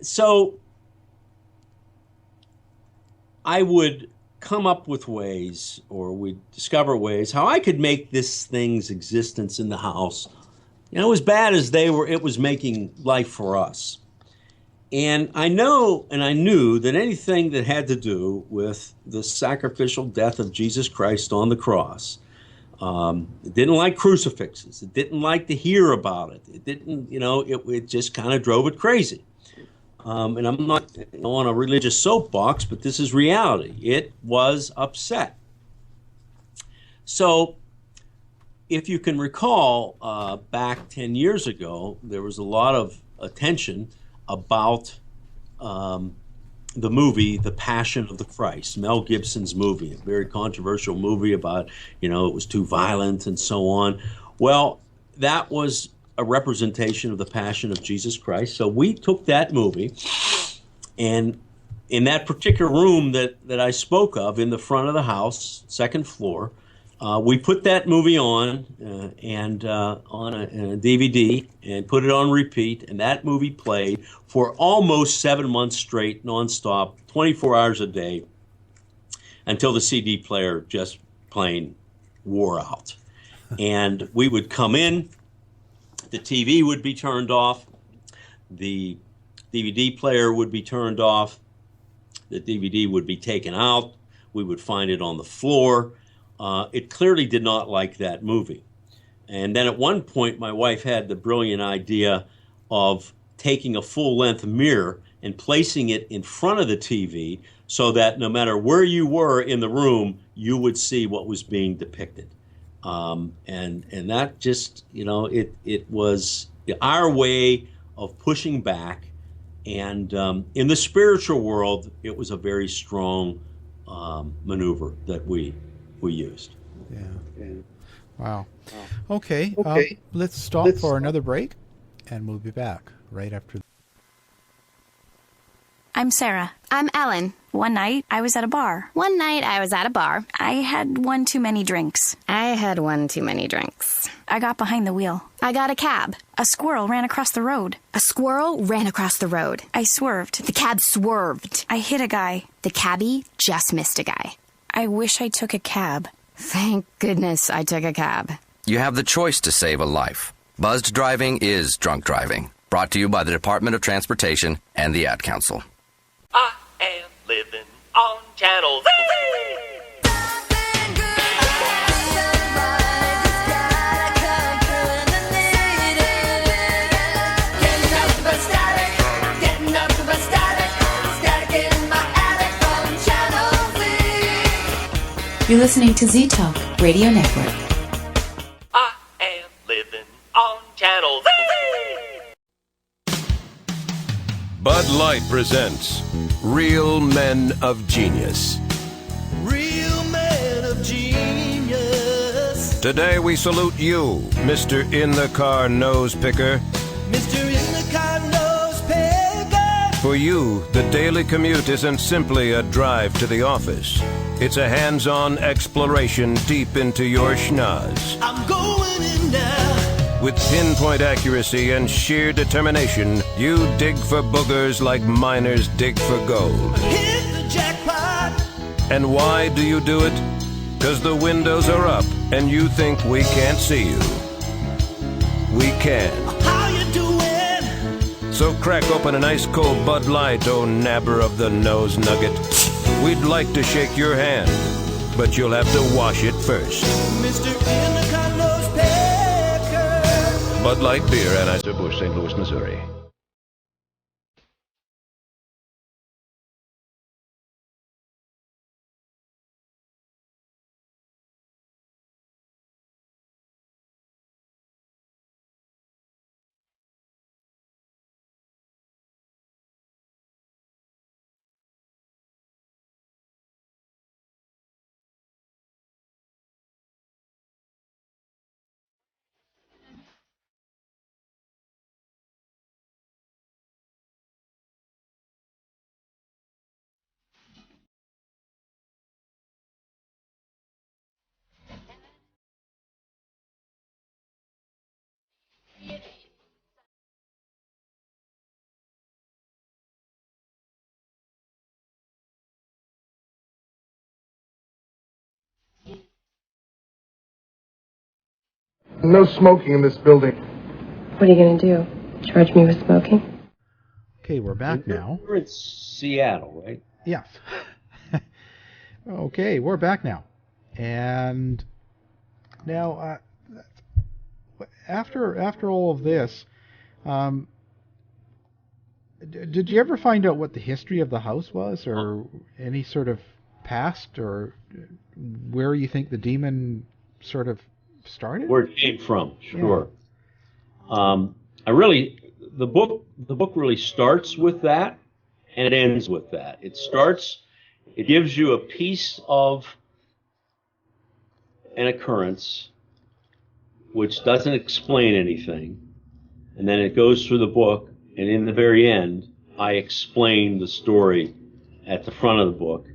So I would come up with ways, or we'd discover ways, how I could make this thing's existence in the house, as bad as it was making life for us. And I knew that anything that had to do with the sacrificial death of Jesus Christ on the cross, it didn't like crucifixes. It didn't like to hear about it. It didn't, it just kind of drove it crazy. And I'm not on a religious soapbox, but this is reality. It was upset. So if you can recall, back 10 years ago, there was a lot of attention about the movie The Passion of the Christ, Mel Gibson's movie, a very controversial movie about, it was too violent and so on. Well, that was a representation of the Passion of Jesus Christ. So we took that movie, and in that particular room that I spoke of in the front of the house, second floor, we put that movie on on a DVD and put it on repeat, and that movie played for almost 7 months straight, nonstop, 24 hours a day, until the CD player just plain wore out. And we would come in, the TV would be turned off, the DVD player would be turned off, the DVD would be taken out, we would find it on the floor. it clearly did not like that movie. And then at one point, my wife had the brilliant idea of taking a full-length mirror and placing it in front of the TV so that no matter where you were in the room, you would see what was being depicted. And that just, it was our way of pushing back. And in the spiritual world, it was a very strong maneuver that we used. Yeah. Wow. Okay. Let's stop for another break, and we'll be back right after. I'm Sarah. I'm Ellen. One night, I was at a bar. One night, I was at a bar. I had one too many drinks. I had one too many drinks. I got behind the wheel. I got a cab. A squirrel ran across the road. A squirrel ran across the road. I swerved. The cab swerved. I hit a guy. The cabbie just missed a guy. I wish I took a cab. Thank goodness I took a cab. You have the choice to save a life. Buzzed driving is drunk driving. Brought to you by the Department of Transportation and the Ad Council. I am living on Channel Z. You're listening to Z Talk Radio Network. I am living on Channel Z. Bud Light presents Real Men of Genius. Real man of genius. Today we salute you, Mr. In-the-Car Nose Picker. Mr. In-the-Car Nose Picker. For you, the daily commute isn't simply a drive to the office. It's a hands-on exploration deep into your schnoz. I'm going in now. With pinpoint accuracy and sheer determination, you dig for boogers like miners dig for gold. Hit the jackpot. And why do you do it? 'Cause the windows are up and you think we can't see you. We can. How you doing? So crack open an ice cold Bud Light, oh nabber of the nose nugget. We'd like to shake your hand, but you'll have to wash it first. Mr. In-the-Car Nose Picker. Bud Light Beer, Anheuser-Busch, St. Louis, Missouri. No smoking in this building. What are you going to do? Charge me with smoking? Okay, we're back now. We're in Seattle, right? Yeah. Okay, we're back now. And now, after all of this, did you ever find out what the history of the house was, or any sort of past, or where you think the demon sort of started? Where it came from, sure. Yeah. The book really starts with that, and it ends with that. It gives you a piece of an occurrence which doesn't explain anything, and then it goes through the book, and in the very end, I explain the story at the front of the book,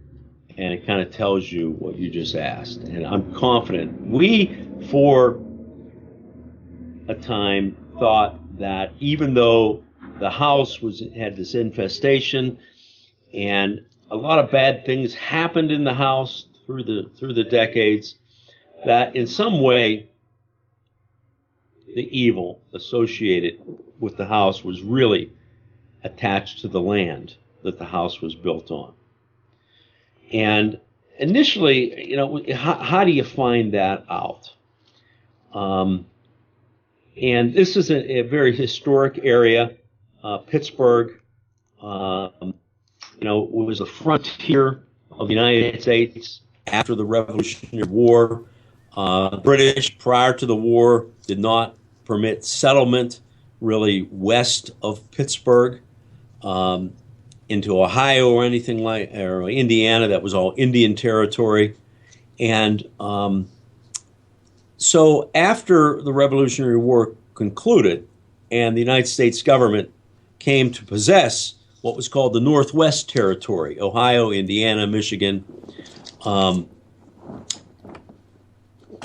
and it kind of tells you what you just asked. And I'm confident. We, for a time, thought that even though the house had this infestation, and a lot of bad things happened in the house through the decades, that in some way the evil associated with the house was really attached to the land that the house was built on. And initially, how do you find that out? And this is a very historic area. Pittsburgh, was the frontier of the United States after the Revolutionary War. The British, prior to the war, did not permit settlement really west of Pittsburgh into Ohio or anything or Indiana. That was all Indian territory. And so after the Revolutionary War concluded and the United States government came to possess what was called the Northwest Territory, Ohio, Indiana, Michigan,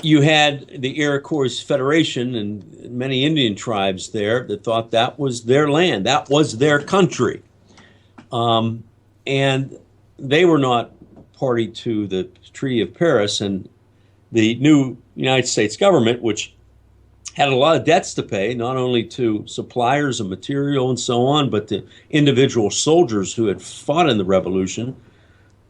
you had the Iroquois Federation and many Indian tribes there that thought that was their land, that was their country. And they were not party to the Treaty of Paris, and the new United States government, which had a lot of debts to pay, not only to suppliers of material and so on, but to individual soldiers who had fought in the Revolution,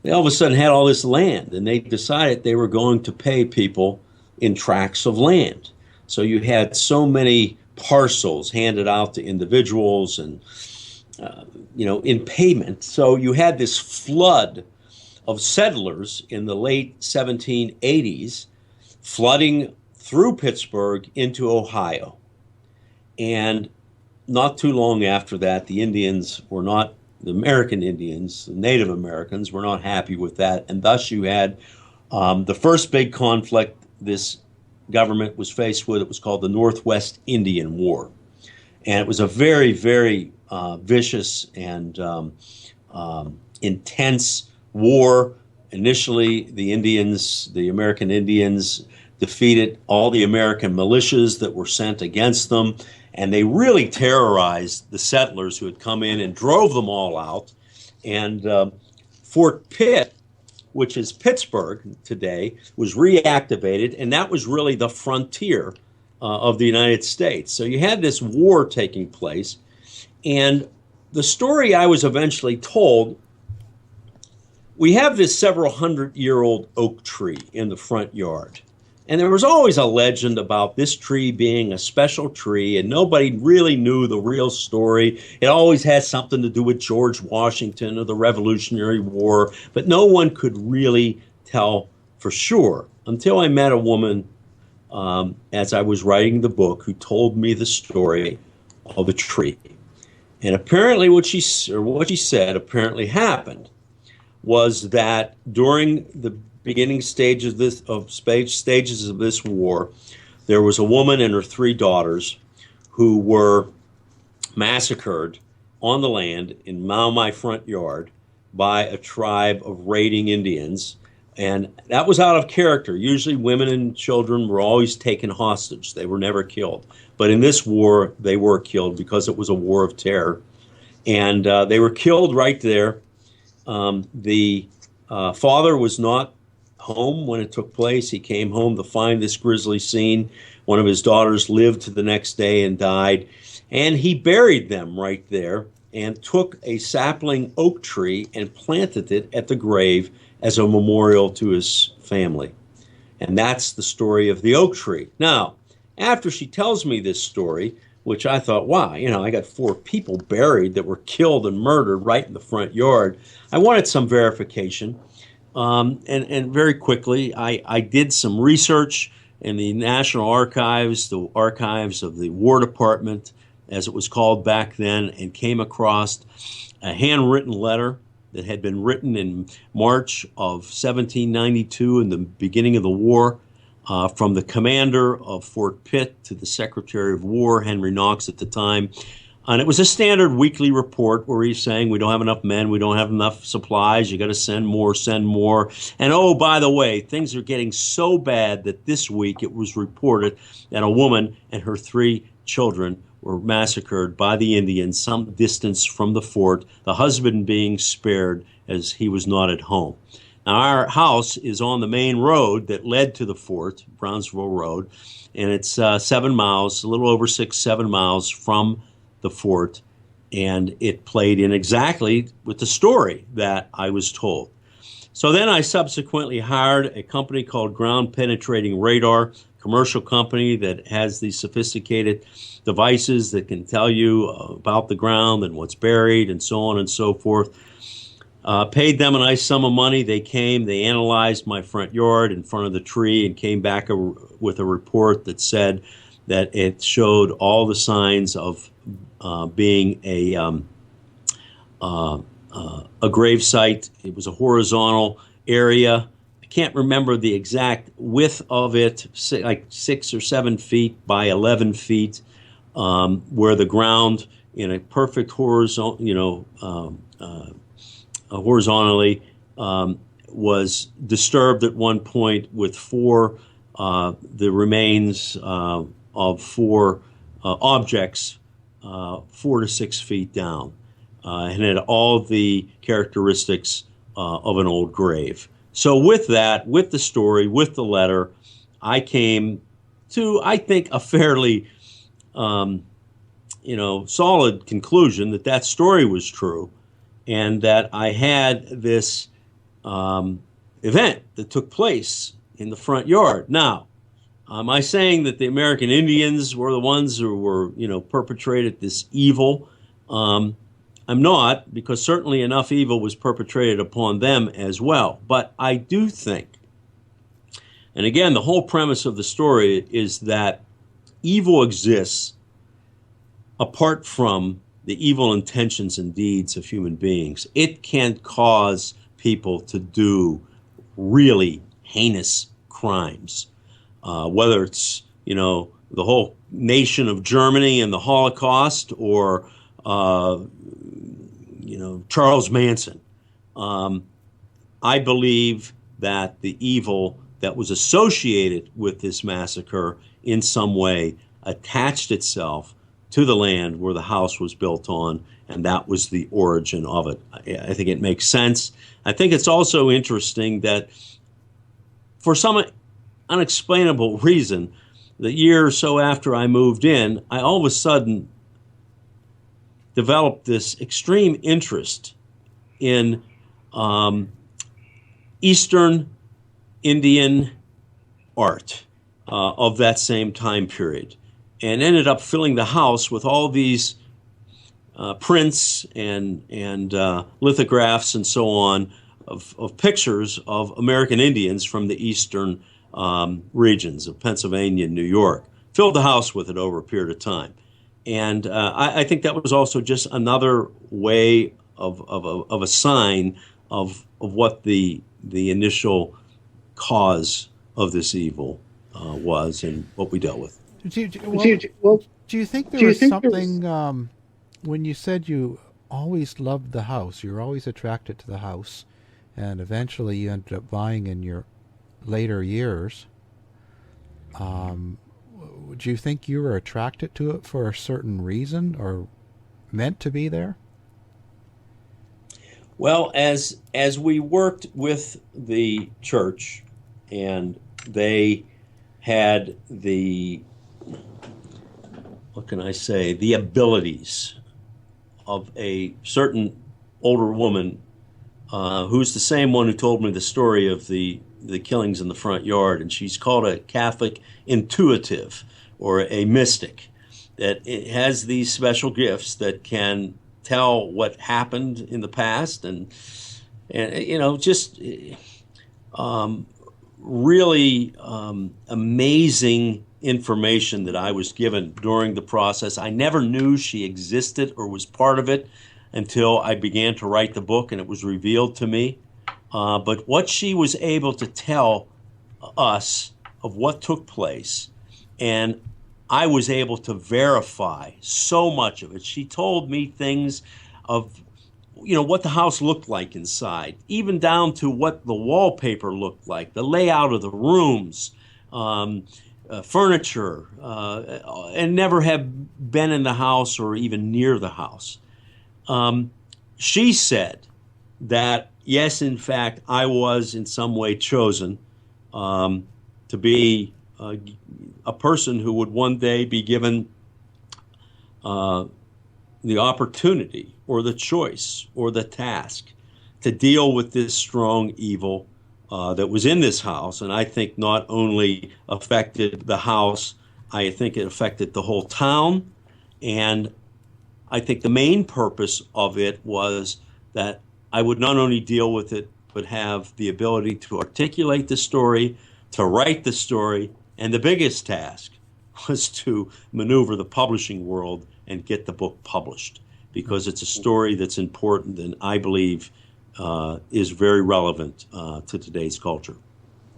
they all of a sudden had all this land, and they decided they were going to pay people in tracts of land. So you had so many parcels handed out to individuals and, in payment. So you had this flood of settlers in the late 1780s flooding through Pittsburgh into Ohio. And not too long after that, the American Indians, the Native Americans, were not happy with that. And thus you had the first big conflict this government was faced with. It was called the Northwest Indian War. And it was a very, very vicious and intense war. Initially, the American Indians, defeated all the American militias that were sent against them, and they really terrorized the settlers who had come in and drove them all out. And Fort Pitt, which is Pittsburgh today, was reactivated, and that was really the frontier of the United States. So you had this war taking place, and the story I was eventually told, we have this several hundred-year-old oak tree in the front yard. And there was always a legend about this tree being a special tree, and nobody really knew the real story. It always had something to do with George Washington or the Revolutionary War, but no one could really tell for sure until I met a woman as I was writing the book who told me the story of a tree. And apparently what she said apparently happened was that during the beginning stages of this war, there was a woman and her 3 daughters who were massacred on the land in my front yard by a tribe of raiding Indians. And that was out of character. Usually women and children were always taken hostage. They were never killed. But in this war, they were killed because it was a war of terror. And they were killed right there. The father was not home when it took place. He came home to find this grisly scene. One of his daughters lived to the next day and died. And he buried them right there and took a sapling oak tree and planted it at the grave as a memorial to his family. And that's the story of the oak tree. Now, after she tells me this story, which I thought, wow, I got 4 people buried that were killed and murdered right in the front yard, I wanted some verification. And very quickly, I did some research in the National Archives, the archives of the War Department, as it was called back then, and came across a handwritten letter that had been written in March of 1792, in the beginning of the war, from the commander of Fort Pitt to the Secretary of War, Henry Knox at the time. And it was a standard weekly report where he's saying, we don't have enough men, we don't have enough supplies, you got to send more. And oh, by the way, things are getting so bad that this week it was reported that a woman and her 3 children were massacred by the Indians some distance from the fort, the husband being spared as he was not at home. Now, our house is on the main road that led to the fort, Brownsville Road, and it's 7 miles, a little over 7 miles from the fort, and it played in exactly with the story that I was told. So then I subsequently hired a company called Ground Penetrating Radar, commercial company that has these sophisticated devices that can tell you about the ground and what's buried and so on and so forth. Paid them a nice sum of money. They came, they analyzed my front yard in front of the tree and came back with a report that said that it showed all the signs of being a grave site. It was a horizontal area. I can't remember the exact width of it, like 6 or 7 feet by 11 feet, where the ground in a perfect horizontally was disturbed at one point with the remains of 4 objects 4 to 6 feet down, and had all the characteristics of an old grave. So with that, with the story, with the letter, I came to, I think, a fairly solid conclusion that story was true, and that I had this event that took place in the front yard. Now, am I saying that the American Indians were the ones who were, perpetrated this evil? I'm not, because certainly enough evil was perpetrated upon them as well. But I do think, and again, the whole premise of the story is that evil exists apart from the evil intentions and deeds of human beings. It can cause people to do really heinous crimes, whether it's, the whole nation of Germany and the Holocaust, or, Charles Manson. I believe that the evil that was associated with this massacre in some way attached itself to the land where the house was built on, and that was the origin of it. I think it makes sense. I think it's also interesting that for some unexplainable reason, the year or so after I moved in, I all of a sudden developed this extreme interest in Eastern Indian art of that same time period, and ended up filling the house with all these prints and lithographs and so on of pictures of American Indians from the eastern regions of Pennsylvania and New York. Filled the house with it over a period of time. And I think that was also just another way of a sign of what the initial cause of this evil was and what we dealt with. Do you think there was something, when you said you always loved the house, you're always attracted to the house, and eventually you ended up buying in your later years, do you think you were attracted to it for a certain reason or meant to be there? Well, as we worked with the church, and they had the abilities of a certain older woman who's the same one who told me the story of the killings in the front yard, and she's called a Catholic intuitive or a mystic, that it has these special gifts that can tell what happened in the past, and just really amazing information that I was given during the process. I never knew she existed or was part of it until I began to write the book and it was revealed to me. But what she was able to tell us of what took place, and I was able to verify so much of it. She told me things of, what the house looked like inside, even down to what the wallpaper looked like, the layout of the rooms, furniture, and never have been in the house or even near the house. She said that, yes, in fact, I was in some way chosen to be a person who would one day be given the opportunity or the choice or the task to deal with this strong evil that was in this house. And I think not only affected the house, I think it affected the whole town. And I think the main purpose of it was that I would not only deal with it, but have the ability to articulate the story, to write the story, and the biggest task was to maneuver the publishing world and get the book published, because it's a story that's important and I believe is very relevant to today's culture.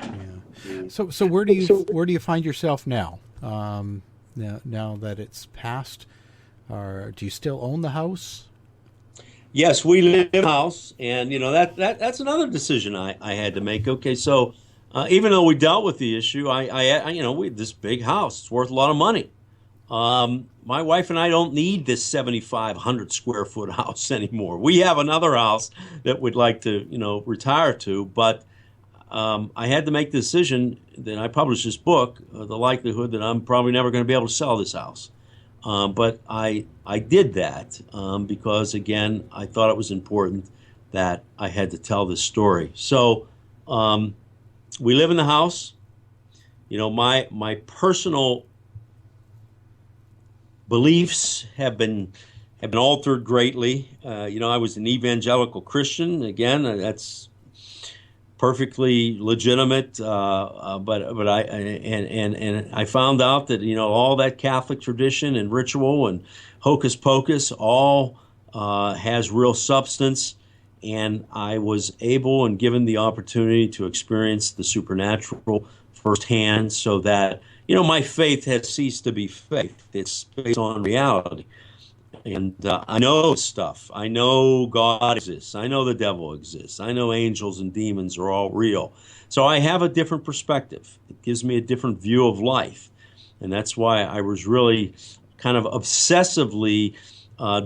Yeah. So where do you find yourself now? Now that it's passed, or do you still own the house? Yes, we live in a house, and that's another decision I had to make. Okay, so even though we dealt with the issue, we this big house, it's worth a lot of money. My wife and I don't need this 7,500 square foot house anymore. We have another house that we'd like to, retire to, but I had to make the decision that I publish this book, the likelihood that I'm probably never going to be able to sell this house. But I did that because, again, I thought it was important that I had to tell this story. So we live in the house. My personal beliefs have been altered greatly. I was an evangelical Christian. Again, that's perfectly legitimate. But I found out that all that Catholic tradition and ritual and hocus pocus all has real substance. And I was able and given the opportunity to experience the supernatural firsthand, so that my faith has ceased to be faith. It's based on reality. And I know stuff. I know God exists. I know the devil exists. I know angels and demons are all real. So I have a different perspective. It gives me a different view of life. And that's why I was really kind of obsessively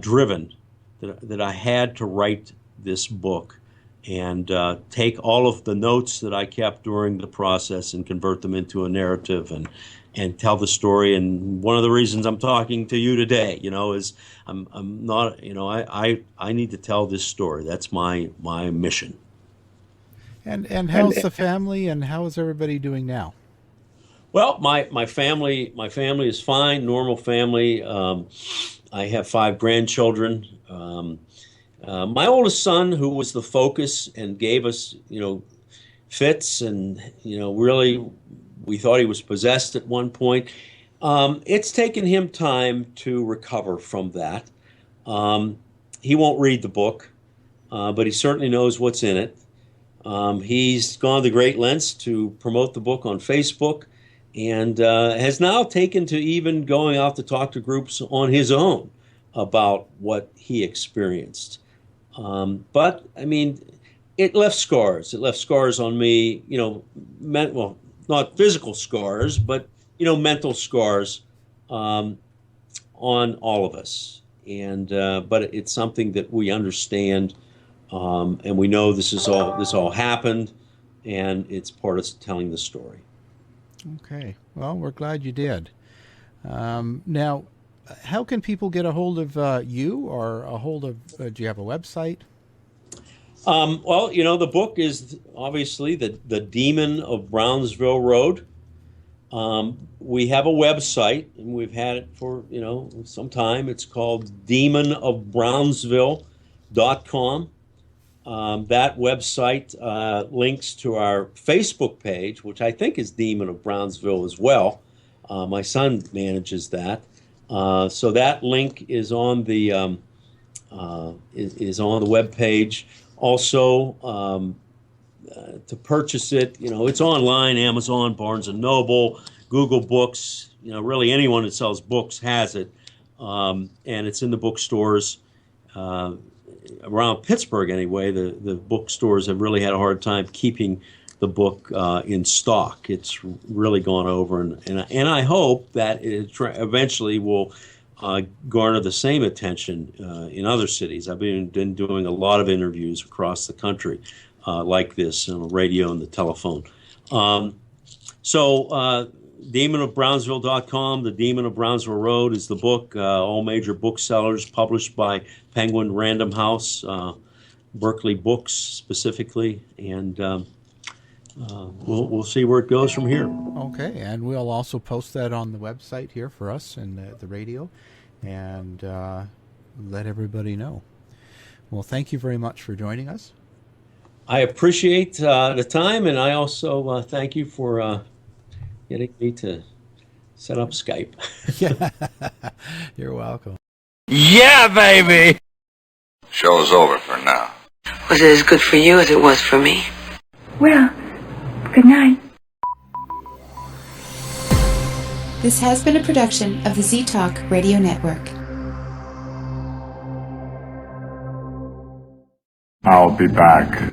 driven that I had to write this book and take all of the notes that I kept during the process and convert them into a narrative and tell the story. And one of the reasons I'm talking to you today, is I'm not, I need to tell this story. That's my mission. And how's the family, and how is everybody doing now? Well, my family is fine, normal family. I have 5 grandchildren. My oldest son, who was the focus and gave us, fits, and really we thought he was possessed at one point. It's taken him time to recover from that. He won't read the book, but he certainly knows what's in it. He's gone to great lengths to promote the book on Facebook, and has now taken to even going out to talk to groups on his own about what he experienced. But I mean, it left scars. It left scars on me, not physical scars, but, mental scars on all of us. And but it's something that we understand, and we know this all happened, and it's part of telling the story. Okay. Well, we're glad you did. Now, how can people get a hold of you, or a hold of, do you have a website? Well, the book is obviously the Demon of Brownsville Road. We have a website, and we've had it for, some time. It's called demonofbrownsville.com. That website links to our Facebook page, which I think is Demon of Brownsville as well. My son manages that. So that link is on the is on the web page. Also, to purchase it, it's online: Amazon, Barnes and Noble, Google Books. Really anyone that sells books has it, and it's in the bookstores around Pittsburgh. Anyway, the bookstores have really had a hard time keeping the book in stock. It's really gone over, and I hope that it eventually will garner the same attention in other cities. I've been doing a lot of interviews across the country like this on the radio and the telephone. So demonofbrownsville.com, The Demon of Brownsville Road is the book. All major booksellers, published by Penguin Random House. Berkeley books specifically, and we'll see where it goes from here. Okay, and we'll also post that on the website here for us and the radio, and let everybody know. Well, thank you very much for joining us. I appreciate the time, and I also thank you for getting me to set up Skype. Yeah, you're welcome. Yeah, baby! Show's over for now. Was it as good for you as it was for me? Well, good night. This has been a production of the Z-Talk Radio Network. I'll be back.